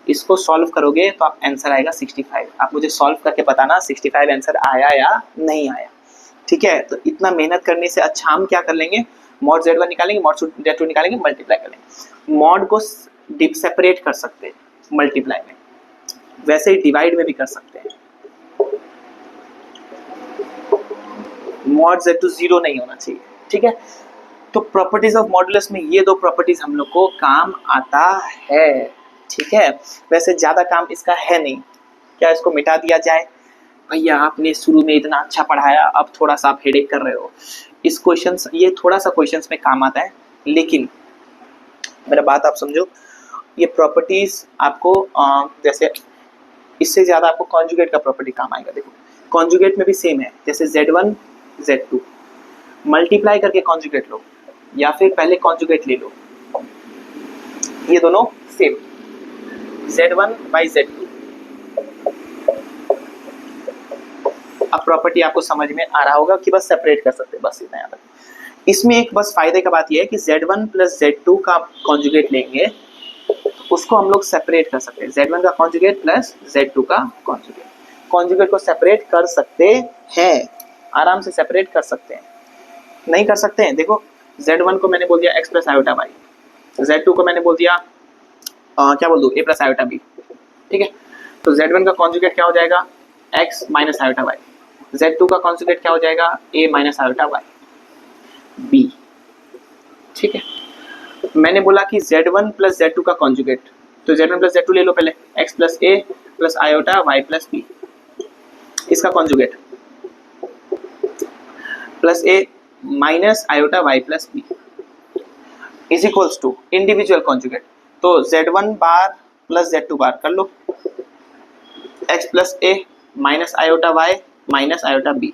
इसको सॉल्व करोगे तो आप आंसर आएगा 65। आप मुझे सॉल्व करके बताना 65 आंसर आया या नहीं आया, ठीक है। तो इतना मेहनत करने से अच्छा हम क्या कर लेंगे, मॉड Z1 निकालेंगे, मॉड Z2 निकालेंगे, मल्टीप्लाई करेंगे। मॉड को सेपरेट कर सकते हैं मल्टीप्लाई में, वैसे ही डिवाइड में भी कर सकते हैं। मॉड Z2 0 नहीं होना चाहिए, ठीक है। तो प्रॉपर्टीज ऑफ मॉडुलस में ये दो प्रॉपर्टीज हम लोग को काम आता है, ठीक है। वैसे ज्यादा काम इसका है नहीं, क्या इसको मिटा दिया जाए, भैया आपने शुरू में इतना अच्छा पढ़ाया, अब थोड़ा सा आप हेडेक कर रहे हो। इस क्वेश्चंस, ये थोड़ा सा क्वेश्चंस में काम आता है, लेकिन मेरा बात आप समझो, ये प्रॉपर्टीज आपको जैसे इससे ज्यादा आपको कॉन्जुगेट का प्रॉपर्टी काम आएगा। देखो कॉन्जुगेट में भी सेम है, जैसे Z1 Z2 मल्टीप्लाई करके कॉन्जुगेट लो, या फिर पहले कॉन्जुगेट ले लो, ये दोनों सेम, Z1 / Z2। अब प्रॉपर्टी आपको समझ में आ रहा होगा कि बस सेपरेट कर सकते हैं, बस इतना याद रखना। इसमें एक बस फायदे का बात यह है कि Z1 + Z2 का कॉन्जुगेट लेंगे, उसको हम लोग सेपरेट कर सकते हैं, Z1 का कॉन्जुगेट प्लस Z2 का कॉन्जुगेट। कॉन्जुगेट को सेपरेट कर सकते हैं, आराम से सेपरेट कर सकते हैं। नहीं कर सकते हैं, देखो Z1 को मैंने बोल दिया x + i/y, Z2 को मैंने बोल दिया क्या बोल दूं, a + i/b, ठीक है। तो Z1 का कॉन्जुगेट क्या हो जाएगा, x - i/y, Z2 का कॉन्जुगेट क्या हो जाएगा, a - i/y, b, ठीक है। मैंने बोला कि Z1 + Z2 का कॉन्जुगेट, तो Z1 + Z2 ले लो पहले, x + a + i y + b, इसका conjugate plus a - i y + b is equals to individual conjugate. तो Z1 बार + Z2 बार कर लो, x + a - i y - i b,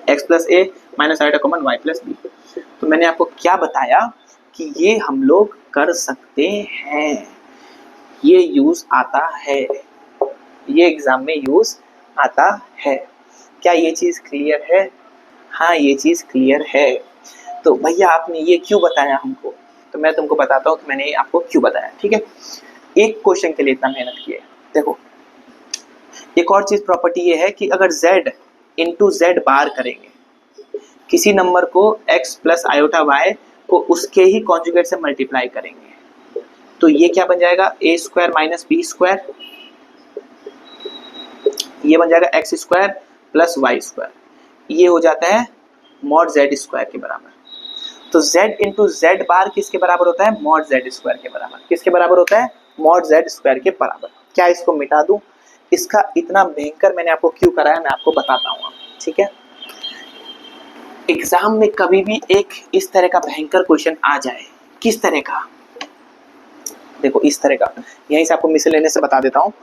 x + a - i common y + b। तो मैंने आपको क्या बताया कि ये हम लोग कर सकते हैं, ये यूज आता है, ये एग्जाम में यूज आता है। क्या ये चीज क्लियर है, हाँ ये चीज क्लियर है। तो भैया आपने ये क्यों बताया हमको, तो मैं तुमको बताता हूँ कि मैंने आपको क्यों बताया, ठीक है। एक क्वेश्चन के लिए इतना मेहनत किए, देखो एक और चीज प्रॉपर्टी ये है कि अगर Z × Z बार करेंगे, किसी नंबर को x + i y को उसके ही कॉन्जुगेट से मल्टीप्लाई करेंगे, तो ये क्या बन जाएगा, a² - b², ये बन जाएगा x² + y², ये हो जाता है मॉड Z² के बराबर। तो Z × Z बार किसके बराबर होता है, मॉड Z² के बराबर। किसके बराबर होता है, मॉड Z² के बराबर। क्या इसको मिटा दूं, इसका इतना भयंकर मैंने आपको क्यों कराया, मैं आपको बताता हूँ, ठीक है। एग्जाम में कभी भी एक इस तरह का भयंकर क्वेश्चन आ जाए, किस तरह का, देखो इस तरह का, यहीं से आपको मिसल लेने से बता देता हूँ।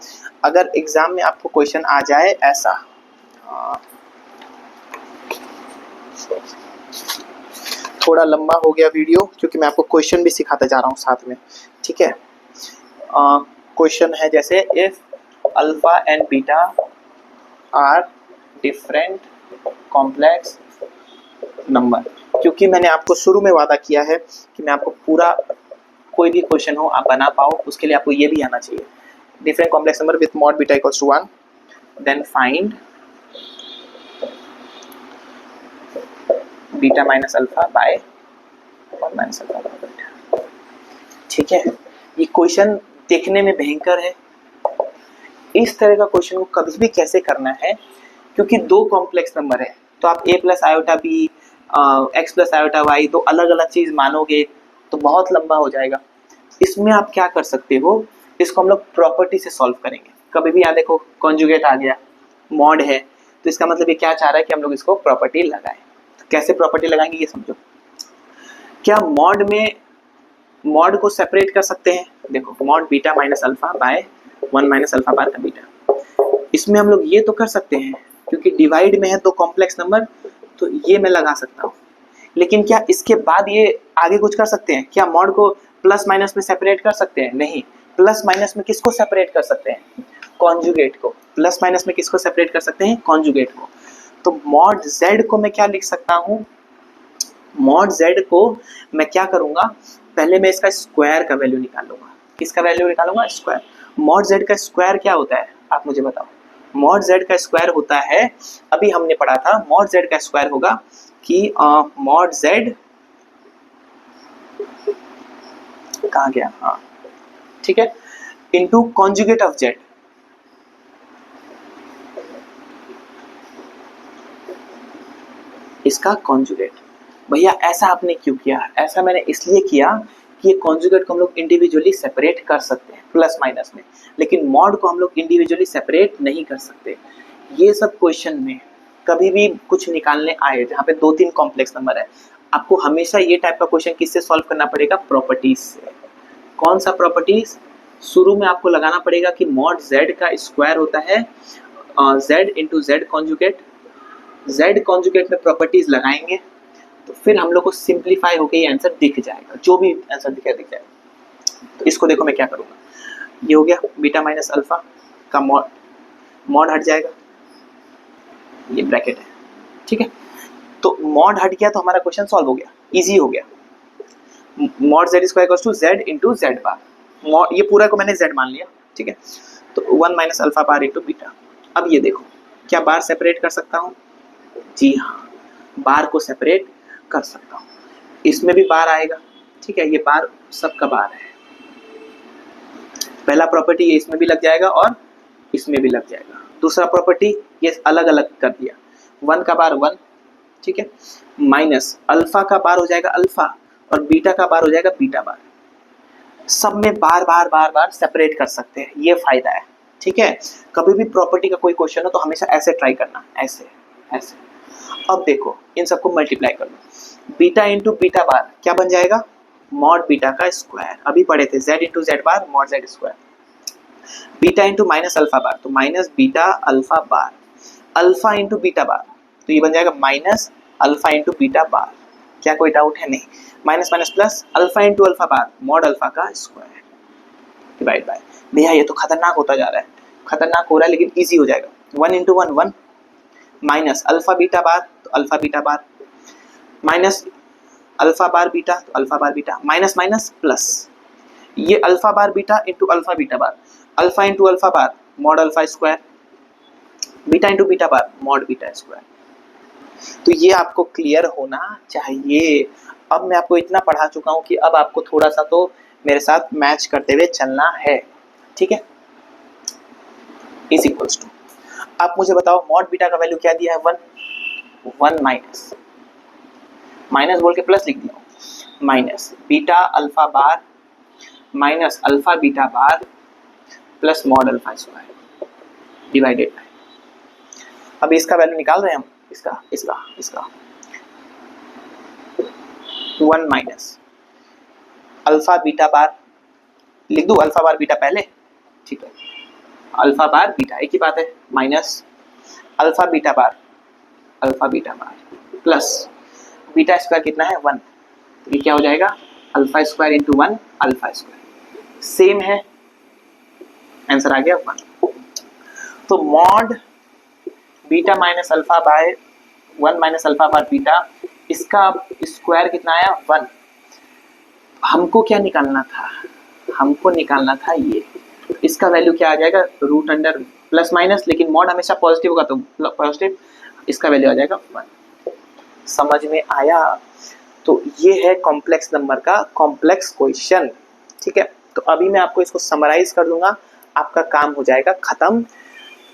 अगर एग्जाम में आपको क्वेश्चन आ जाए ऐसा, थोड़ा लंबा हो गया वीडियो, क्योंकि मैं आपको क्वेश्चन भी सिखाता जा रहा हूँ साथ में, ठीक है। क्वेश्चन है जैसे, if alpha and beta are different complex number. क्योंकि मैंने आपको शुरू में वादा किया है कि मैं आपको पूरा, कोई भी क्वेश्चन हो आप बना पाओ, उसके लिए आपको ये भी आना चाहिए। Different complex number with mod beta equals to 1, then find beta minus alpha by 1 minus alpha by beta. ठीक है, ये क्वेश्चन देखने में भयंकर है। इस तरह का क्वेश्चन को कभी भी कैसे करना है, क्योंकि दो कॉम्प्लेक्स नंबर है, तो आप a plus iota b x plus iota y दो अलग अलग चीज मानोगे तो बहुत लंबा हो जाएगा। इसमें आप क्या कर सकते हो, इसको हम लोग प्रॉपर्टी से सॉल्व करेंगे। कभी भी यहाँ देखो कॉन्जुगेट आ गया, मॉड है, तो इसका मतलब ये क्या चाह रहा है कि हम लोग इसको प्रॉपर्टी लगाएं। तो कैसे प्रॉपर्टी लगाएंगे ये समझो। क्या मॉड में मॉड को सेपरेट कर सकते हैं? देखो mod beta minus alpha by 1 minus alpha बार का बीटा, इसमें हम लोग ये तो कर सकते हैं, क्योंकि डिवाइड में है दो कॉम्प्लेक्स नंबर, तो ये मैं लगा सकता हूँ। लेकिन क्या इसके बाद ये आगे कुछ कर सकते हैं? क्या मॉड को प्लस माइनस में सेपरेट कर सकते हैं? नहीं। प्लस माइनस में किसको सेपरेट कर सकते हैं? कॉन्जुगेट को। प्लस माइनस में किसको सेपरेट कर सकते हैं? कॉन्जुगेट को। तो मॉड z को मैं क्या लिख सकता हूँ? मॉड z को मैं क्या करूंगा, पहले मैं इसका स्क्वायर का वैल्यू निकाल लूंगा। किसका वैल्यू निकालूंगा? स्क्वायर। मॉड z का स्क्वायर क्या होता है आप मुझे बताओ। मॉड z का स्क्वायर होता है, अभी हमने पढ़ा था, मॉड z का स्क्वायर होगा कि मॉड z कहाँ गया, हाँ ठीक है, इनटू कॉन्जुगेट ऑफ z। इसका कॉन्जुगेट। भैया ऐसा आपने क्यों किया? ऐसा मैंने इसलिए किया कि ये कॉन्जुगेट को हम लोग इंडिविजुअली सेपरेट कर सकते हैं प्लस माइनस में, लेकिन मॉड को हम लोग इंडिविजुअली सेपरेट नहीं कर सकते। ये सब क्वेश्चन में कभी भी कुछ निकालने आए जहाँ पे 2-3 कॉम्प्लेक्स नंबर है, आपको हमेशा ये टाइप का क्वेश्चन किससे सॉल्व करना पड़ेगा? प्रॉपर्टीज से। कौन सा प्रॉपर्टीज? शुरू में आपको लगाना पड़ेगा कि मॉड z का स्क्वायर होता है z into Z conjugate. z conjugate में प्रॉपर्टीज लगाएंगे तो फिर हम लोग को सिंप्लीफाई होकर ये आंसर दिख जाएगा, जो भी आंसर दिख जाएगा। तो इसको देखो मैं क्या करूँगा, ये हो गया बीटा माइनस अल्फा का मॉड हट जाएगा, ये ब्रैकेट है, ठीक है। तो मॉड हट गया तो हमारा क्वेश्चन सॉल्व हो गया, इजी हो गया। Mod z square equals to z into z bar, ये पूरा को मैंने z मान लिया, ठीक है। तो 1 minus alpha bar into beta. अब ये देखो, क्या बार सेपरेट कर सकता हूँ? जी हाँ, बार को सेपरेट कर सकता हूँ। इसमें भी बार आएगा, ठीक है, ये बार सबका बार है। पहला प्रॉपर्टी ये इसमें भी लग जाएगा और इसमें भी लग जाएगा। दूसरा प्रॉपर्टी ये अलग अलग कर दिया, 1 का बार 1, ठीक है, माइनस अल्फा का बार हो जाएगा अल्फा और बीटा का बार हो जाएगा बीटा बार। सब में बार बार बार बार सेपरेट कर सकते हैं, ये फायदा है, ठीक है। कभी भी प्रॉपर्टी का कोई क्वेश्चन हो तो हमेशा ऐसे ट्राई करना, ऐसे ऐसे। अब देखो इन सबको मल्टीप्लाई कर लो, बीटा इंटू बीटा बार क्या बन जाएगा? मॉड बीटा का स्क्वायर। अभी पढ़े थे z into z bar mod z square. Beta into minus alpha bar तो minus beta alpha bar, alpha into beta bar तो ये बन जाएगा minus alpha into beta bar. क्या कोई डाउट है? नहीं। Minus minus plus alpha into alpha bar mod alpha का स्क्वायर डिवाइड बाय। भैया ये तो खतरनाक होता जा रहा है, खतरनाक हो रहा है लेकिन इजी हो जाएगा। 1 into 1 1 minus alpha beta bar तो alpha beta bar, minus alpha bar beta तो alpha bar beta, minus minus plus, ये alpha bar beta into alpha beta bar, alpha into alpha bar mod alpha square, beta into beta bar mod beta square. तो ये आपको क्लियर होना चाहिए। अब मैं आपको इतना पढ़ा चुका हूं कि अब आपको थोड़ा सा तो मेरे साथ मैच करते हुए चलना है, ठीक है। इज इक्वल्स टू, आप मुझे बताओ मॉड बीटा का वैल्यू क्या दिया है? 1 माइनस, माइनस बोल के प्लस लिख दिया, minus beta alpha bar minus alpha beta bar plus mod alpha square divided by. अब इसका वैल्यू निकाल रहे हैं हम, इसका इसका इसका 1 माइनस अल्फा बीटा बार, लिख दूं अल्फा बार बीटा पहले, ठीक है, अल्फा बार बीटा एक ही बात है, माइनस अल्फा बीटा बार प्लस बीटा स्क्वायर कितना है? 1, तो ये क्या हो जाएगा, alpha square into 1 alpha square, same है, आंसर आ गया 1। तो mod beta minus alpha by 1 minus alpha bar beta, इसका स्क्वायर कितना आया 1। हमको क्या निकालना था, हमको निकालना था ये, इसका वैल्यू क्या आ जाएगा रूट अंडर प्लस माइनस, लेकिन मॉड हमेशा पॉजिटिव होगा तो पॉजिटिव, इसका वैल्यू आ जाएगा 1। समझ में आया? तो ये है कॉम्प्लेक्स नंबर का कॉम्प्लेक्स क्वेश्चन। ठीक है, तो अभी मैं आपको इसको समराइज कर दूंगा, आपका काम हो जाएगा खत्म।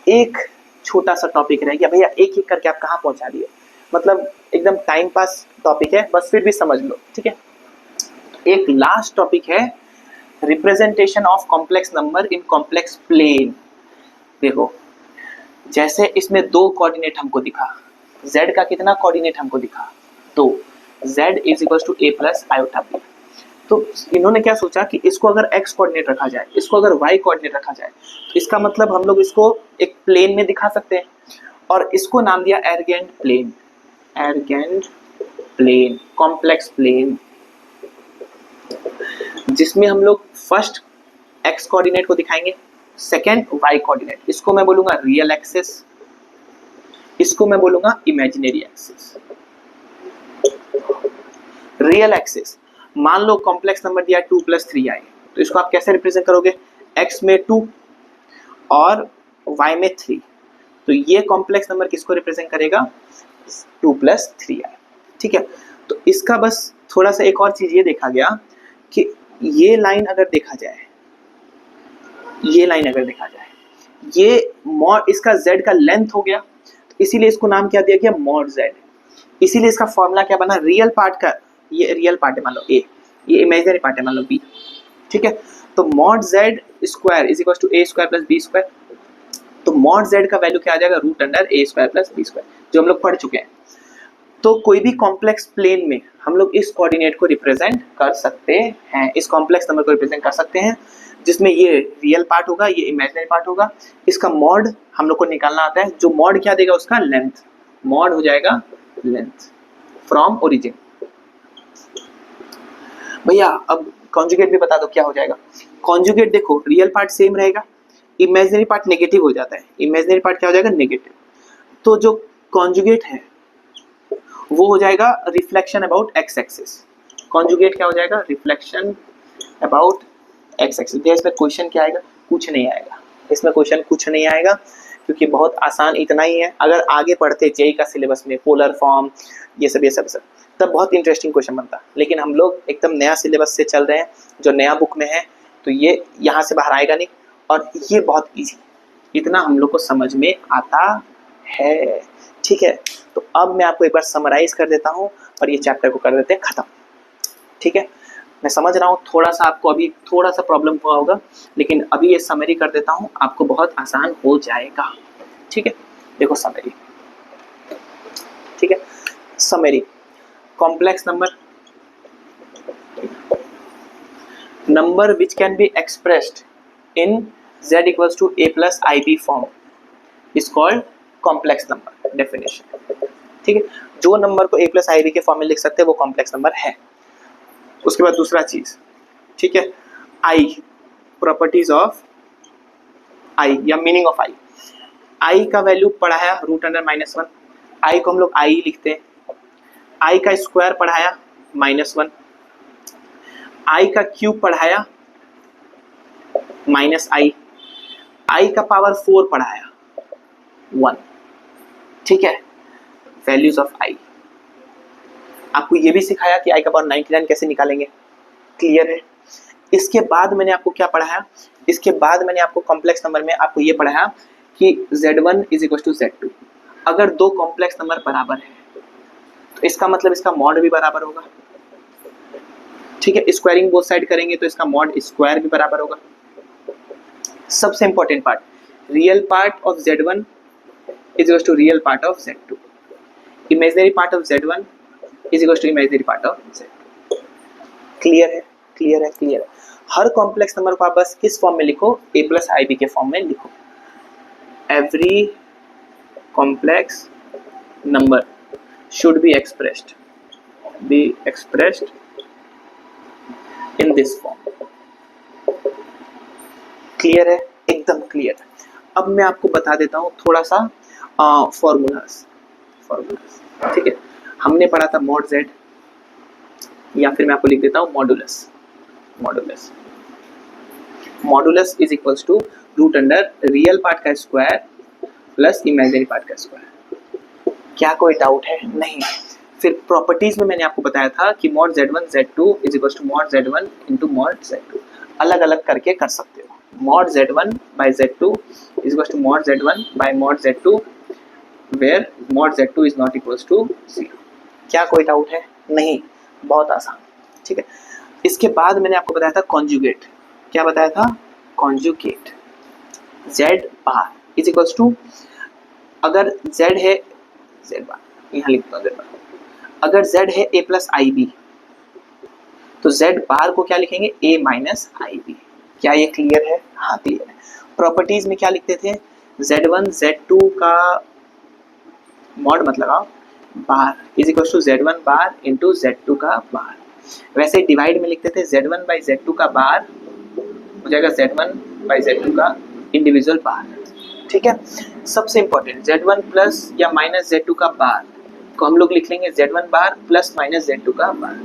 एक छोटा सा टॉपिक रह गया भैया, एक एक करके आप कहाँ पहुंचा दिए, मतलब एकदम टाइम पास टॉपिक है, बस फिर भी समझ लो। ठीक है, एक लास्ट टॉपिक है representation of complex number in complex plane. देखो, जैसे इसमें 2 कोऑर्डिनेट हमको दिखा, z का कितना कोऑर्डिनेट हमको दिखा 2, z is equal to a plus iota b। तो इन्होंने क्या सोचा कि इसको अगर x कोऑर्डिनेट रखा जाए, इसको अगर y कोऑर्डिनेट रखा जाए, तो इसका मतलब हम लोग इसको एक प्लेन में दिखा सकते हैं, और इसको नाम दिया एर्गेंट प्लेन, एर्गेंट प्लेन, कॉम्प्लेक्स प्लेन, जिसमें हम लोग फर्स्ट x कोऑर्डिनेट को दिखाएंगे, सेकेंड y कोऑर्डिनेट, इसको मैं बोलूंगा रियल एक्सिस, इसको मैं बोलूंगा इमेजिनरी एक्सिस। रियल एक्सिस, मान लो कॉम्प्लेक्स नंबर दिया 2 + 3i, तो इसको आप कैसे रिप्रेजेंट करोगे, x में 2 और y में 3, तो ये कॉम्प्लेक्स नंबर किसको रिप्रेजेंट करेगा 2 + 3i। ठीक है, तो इसका बस थोड़ा सा एक और चीज ये देखा गया कि ये लाइन अगर देखा जाए, ये लाइन अगर देखा जाए, ये मॉड, इसका z का लेंथ हो गया, तो इसीलिए इसको नाम क्या दिया गया मॉड z। इसीलिए इसका फॉर्मूला क्या बना, रियल पार्ट का, ये रियल पार्ट है मान लो a, ये इमेजिनरी पार्ट है मान लो b। ठीक है, तो mod z square is equal to a square plus b square, तो मॉड z का वैल्यू क्या आ जाएगा root under a square plus b square, जो हम लोग पढ़ चुके हैं। तो कोई भी कॉम्प्लेक्स प्लेन में हम लोग इस कोऑर्डिनेट को रिप्रेजेंट कर सकते हैं, इस कॉम्प्लेक्स नंबर को रिप्रेजेंट कर सकते हैं, जिसमें ये रियल पार्ट होगा, ये इमेजिनरी पार्ट होगा। इसका मॉड हम लोग को निकालना आता है, जो मॉड क्या देगा उसका लेंथ, मॉड हो जाएगा लेंथ फ्रॉम ओरिजिन। भैया अब कॉन्जुगेट भी बता दो क्या हो जाएगा। कॉन्जुगेट देखो, रियल पार्ट सेम रहेगा, इमेजिनरी पार्ट नेगेटिव हो जाता है, इमेजिनरी पार्ट क्या हो जाएगा नेगेटिव, तो जो कॉन्जुगेट है वो हो जाएगा reflection about x axis. Conjugate क्या हो जाएगा, रिफ्लेक्शन अबाउट एक्स एक्सिस। इसमें क्वेश्चन क्या आएगा, कुछ नहीं आएगा, इसमें क्वेश्चन कुछ नहीं आएगा, क्योंकि बहुत आसान इतना ही है। अगर आगे पढ़ते जेईई का सिलेबस में पोलर फॉर्म ये सब तब बहुत इंटरेस्टिंग क्वेश्चन बनता, लेकिन हम लोग एकदम नया सिलेबस से चल रहे हैं, जो नया बुक में है, तो ये यहाँ से बाहर आएगा नहीं, और ये बहुत ईजी, इतना हम लोग को समझ में आता है। ठीक है, तो अब मैं आपको एक बार समराइज कर देता हूँ और ये चैप्टर को कर देते हैं खत्म। ठीक है, मैं समझ रहा हूँ थोड़ा सा आपको अभी थोड़ा सा प्रॉब्लम हुआ होगा, लेकिन अभी ये समरी कर देता हूँ, आपको बहुत आसान हो जाएगा। ठीक है, देखो समरी, ठीक है, summary complex number which can be expressed in z equals to a plus ib form is called complex number. Definition, ठीक है, जो नंबर को a प्लस ib के फॉर्म में लिख सकते हैं वो कॉम्प्लेक्स नंबर है। उसके बाद दूसरा चीज, ठीक है, i, प्रॉपर्टीज ऑफ i या मीनिंग ऑफ i का वैल्यू पढ़ाया रूट अंडर -1, i को हम लोग i लिखते हैं, i का स्क्वायर पढ़ाया -1, i का क्यूब पढ़ाया -i, i का पावर 4 पढ़ाया 1। ठीक है, वैल्यूज ऑफ i। आपको ये भी सिखाया कि i का पावर 99 कैसे निकालेंगे, क्लियर है। इसके बाद मैंने आपको क्या पढ़ाया, इसके बाद मैंने आपको कॉम्प्लेक्स नंबर में आपको ये पढ़ाया कि z1 is equal to z2। अगर दो कॉम्प्लेक्स नंबर बराबर है तो इसका मतलब इसका मॉड भी बराबर होगा। ठीक है, स्क्वायरिंग बोथ साइड करेंगे तो इसका मॉड स्क्वायर भी बराबर होगा। सबसे important part, real part of z1 is equal to real part of z2, imaginary part of z1 is equal to imaginary part of z2। Clear है, क्लियर है, क्लियर है। हर कॉम्प्लेक्स नंबर को आप बस किस फॉर्म में लिखो, a प्लस ib के फॉर्म में लिखो। Every complex number should be expressed in this form. Clear है? एकदम क्लियर है। अब मैं आपको बता देता हूँ थोड़ा सा फॉर्मूलाज। ठीक है, हमने पढ़ा था मॉड z, या फिर मैं आपको लिख देता हूँ modulus. Modulus is equals to root under real part का स्क्वायर प्लस इमेजिनरी पार्ट का स्क्वायर। क्या कोई डाउट है? नहीं। फिर प्रॉपर्टीज में मैंने आपको बताया था कि mod z1 z2 is equals to mod z1 into mod z2। अलग अलग करके कर सकते हो। Mod z1 by z2 is equals to mod z1 by mod z2 where mod z2 is not equals to 0। क्या कोई डाउट है? नहीं। बहुत आसान। ठीक है, इसके बाद मैंने आपको बताया था कॉन्जुगेट। क्या बताया था? Conjugate z bar is equals to, अगर z है z बार, यहाँ लिखता हूँ z बार, अगर z है a प्लस आई बी तो z बार को क्या लिखेंगे? a minus i b. क्या ये क्लियर है? हाँ क्लियर है। प्रॉपर्टीज में क्या लिखते थे? z1 z2 का मॉड मत लगाओ, bar is equal to z1 bar into z2 का बार। वैसे डिवाइड में लिखते थे z1 बाई z2 का बार हो जाएगा z1 बाई z2 का इंडिविजुअल बार। ठीक है, सबसे इंपॉर्टेंट z1 प्लस या माइनस z2 का बार को हम लोग लिख लेंगे z1 बार प्लस माइनस z2 का बार।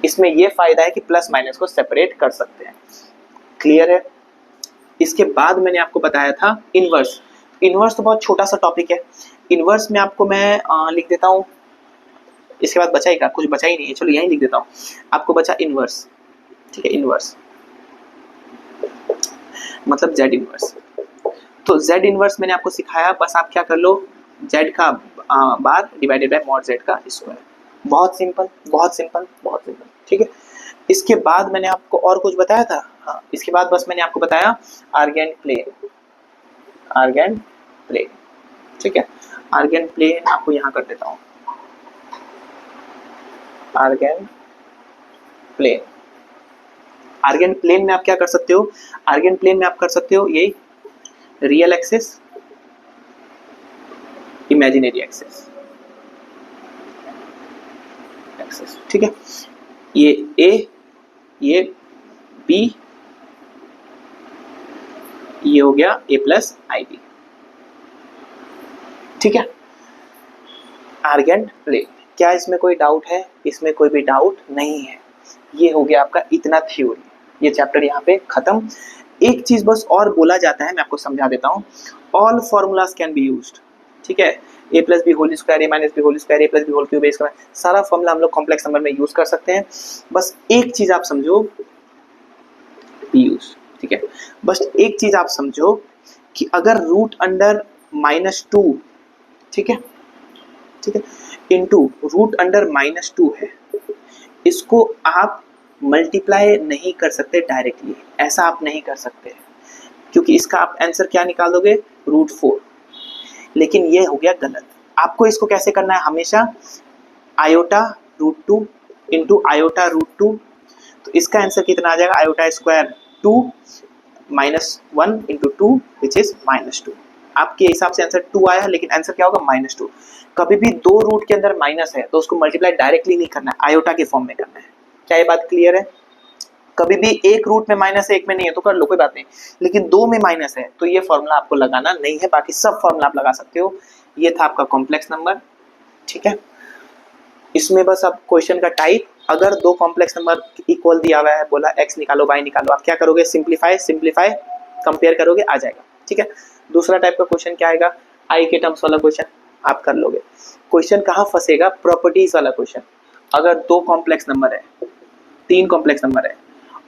इसमें ये फायदा है कि प्लस माइनस को सेपरेट कर सकते हैं। क्लियर है? इसके बाद मैंने आपको बताया था इनवर्स। इनवर्स तो बहुत छोटा सा टॉपिक है। इनवर्स में आपको मैं लिख देता हूँ, इसके बाद बचा ही क्या? कुछ बचा ही नहीं है, चलो यहीं लिख देता हूँ। आपको बचा इनवर्स। ठीक है, इनवर्स मतलब z इनवर्स। तो z इनवर्स मैंने आपको सिखाया, बस आप क्या कर लो, z का बार डिवाइडेड बाय मॉड z का स्क्वायर। बहुत सिंपल, बहुत सिंपल, बहुत सिंपल। ठीक है, इसके बाद मैंने आपको और कुछ बताया था? हाँ, इसके बाद बस मैंने आपको बताया आर्गेन प्लेन। ठीक है, आर्गेन प्लेन आपको यहाँ कर देता हूँ। आर्गेन प्लेन में आप क्या कर सकते हो? आर्गेन प्लेन में आप कर सकते हो यही रियल एक्सिस, इमेजिनरी एक्सिस। ठीक है, ये ए, ये बी, ये हो गया ए प्लस आई बी। ठीक है, आर्गेन प्लेन। क्या इसमें कोई डाउट है? इसमें कोई भी डाउट नहीं है। ये हो गया आपका इतना थ्योरी। ये चैप्टर यहाँ पे खत्म। एक चीज बस और बोला जाता है, मैं आपको समझा देता हूँ। All formulas can be used. ठीक है, ए plus b whole square, A minus b whole square, a plus b whole cube, A square, सारा फॉर्मूला हम लोग कॉम्प्लेक्स नंबर में यूज कर सकते हैं। बस एक चीज आप समझो, यूज। ठीक है, बस एक चीज आप समझो कि अगर रूट अंडर -2, ठीक है, इनटू रूट अंडर -2 है, इसको आप मल्टीप्लाई नहीं कर सकते डायरेक्टली। ऐसा आप नहीं कर सकते क्योंकि इसका आप आंसर क्या निकाल दोगे? √4। लेकिन ये हो गया गलत। आपको इसको कैसे करना है? हमेशा आयोटा √2 इंटू आयोटा √2। तो इसका आंसर कितना आ जाएगा? Iota square 2 -1 into 2 which is -2। आपके हिसाब से आंसर 2 आया, लेकिन आंसर क्या होगा? -2। कभी भी दो रूट के अंदर माइनस है तो उसको मल्टीप्लाई डायरेक्टली नहीं करना है, आयोटा के फॉर्म में करना है। क्या ये बात क्लियर है? कभी भी एक रूट में माइनस है, एक में नहीं है तो कर लो, कोई बात नहीं। लेकिन दो में माइनस है तो ये फॉर्मूला आपको लगाना नहीं है, बाकी सब फॉर्मूला आप लगा सकते हो। ये था आपका कॉम्प्लेक्स नंबर। ठीक है, इसमें बस अब क्वेश्चन का टाइप, अगर दो कॉम्प्लेक्स नंबर इक्वल दिया हुआ है, बोला x निकालो y निकालो, आप क्या करोगे? सिंप्लीफाई कंपेयर करोगे, आ जाएगा। ठीक है, दूसरा टाइप का क्वेश्चन क्या आएगा? i के टर्म्स वाला क्वेश्चन आप कर लोगे। क्वेश्चन कहाँ फंसेगा? प्रॉपर्टीज वाला क्वेश्चन। अगर दो कॉम्प्लेक्स नंबर है, तीन कॉम्प्लेक्स नंबर है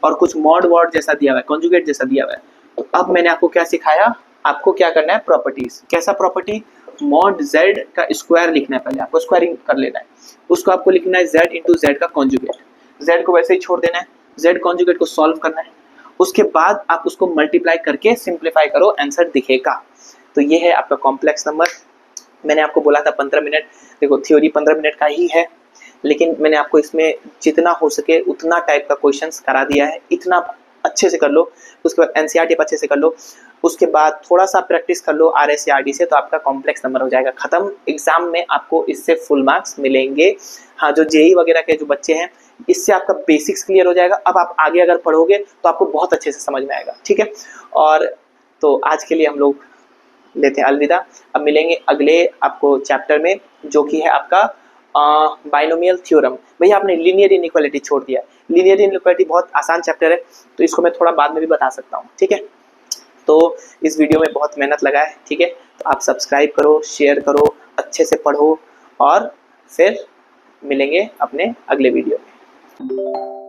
और कुछ मॉड वॉड जैसा दिया हुआ है, कॉन्जुगेट जैसा दिया हुआ है, तो अब मैंने आपको क्या सिखाया? आपको क्या करना है? प्रॉपर्टीज। कैसा प्रॉपर्टी? मॉड z का स्क्वायर लिखना है, पहले आपको स्क्वायरिंग कर लेना है। उसको आपको लिखना है z इंटू जेड का कॉन्जुगेट। z को वैसे ही छोड़ देना है, z कॉन्जुगेट को सॉल्व करना है। उसके बाद आप उसको मल्टीप्लाई करके सिंप्लीफाई करो, आंसर दिखेगा। तो ये है आपका कॉम्प्लेक्स नंबर। मैंने आपको बोला था 15 मिनट, देखो थ्योरी 15 मिनट का ही है, लेकिन मैंने आपको इसमें जितना हो सके उतना टाइप का क्वेश्चंस करा दिया है। इतना अच्छे से कर लो, उसके बाद एनसीईआरटी अच्छे से कर लो, उसके बाद थोड़ा सा प्रैक्टिस कर लो आरएस या आरडी से, तो आपका कॉम्प्लेक्स नंबर हो जाएगा खत्म। एग्जाम में आपको इससे फुल मार्क्स मिलेंगे। हाँ, जो जेई वगैरह के जो बच्चे हैं इससे आपका बेसिक्स क्लियर हो जाएगा। अब आप आगे अगर पढ़ोगे तो आपको बहुत अच्छे से समझ में आएगा, ठीक है। और तो आज के लिए हम लोग लेते हैं अलविदा। अब मिलेंगे अगले आपको चैप्टर में, जो कि है आपका बाइनोमियल थ्योरम। भैया आपने लीनियर इनइक्वालिटी छोड़ दिया। लीनियर इनइक्वालिटी बहुत आसान चैप्टर है, तो इसको मैं थोड़ा बाद में भी बता सकता हूँ, ठीक है। तो इस वीडियो में बहुत मेहनत लगा है, ठीक है। तो आप सब्सक्राइब करो, शेयर करो, अच्छे से पढ़ो, और फिर मिलेंगे अपने अगले वीडियो में।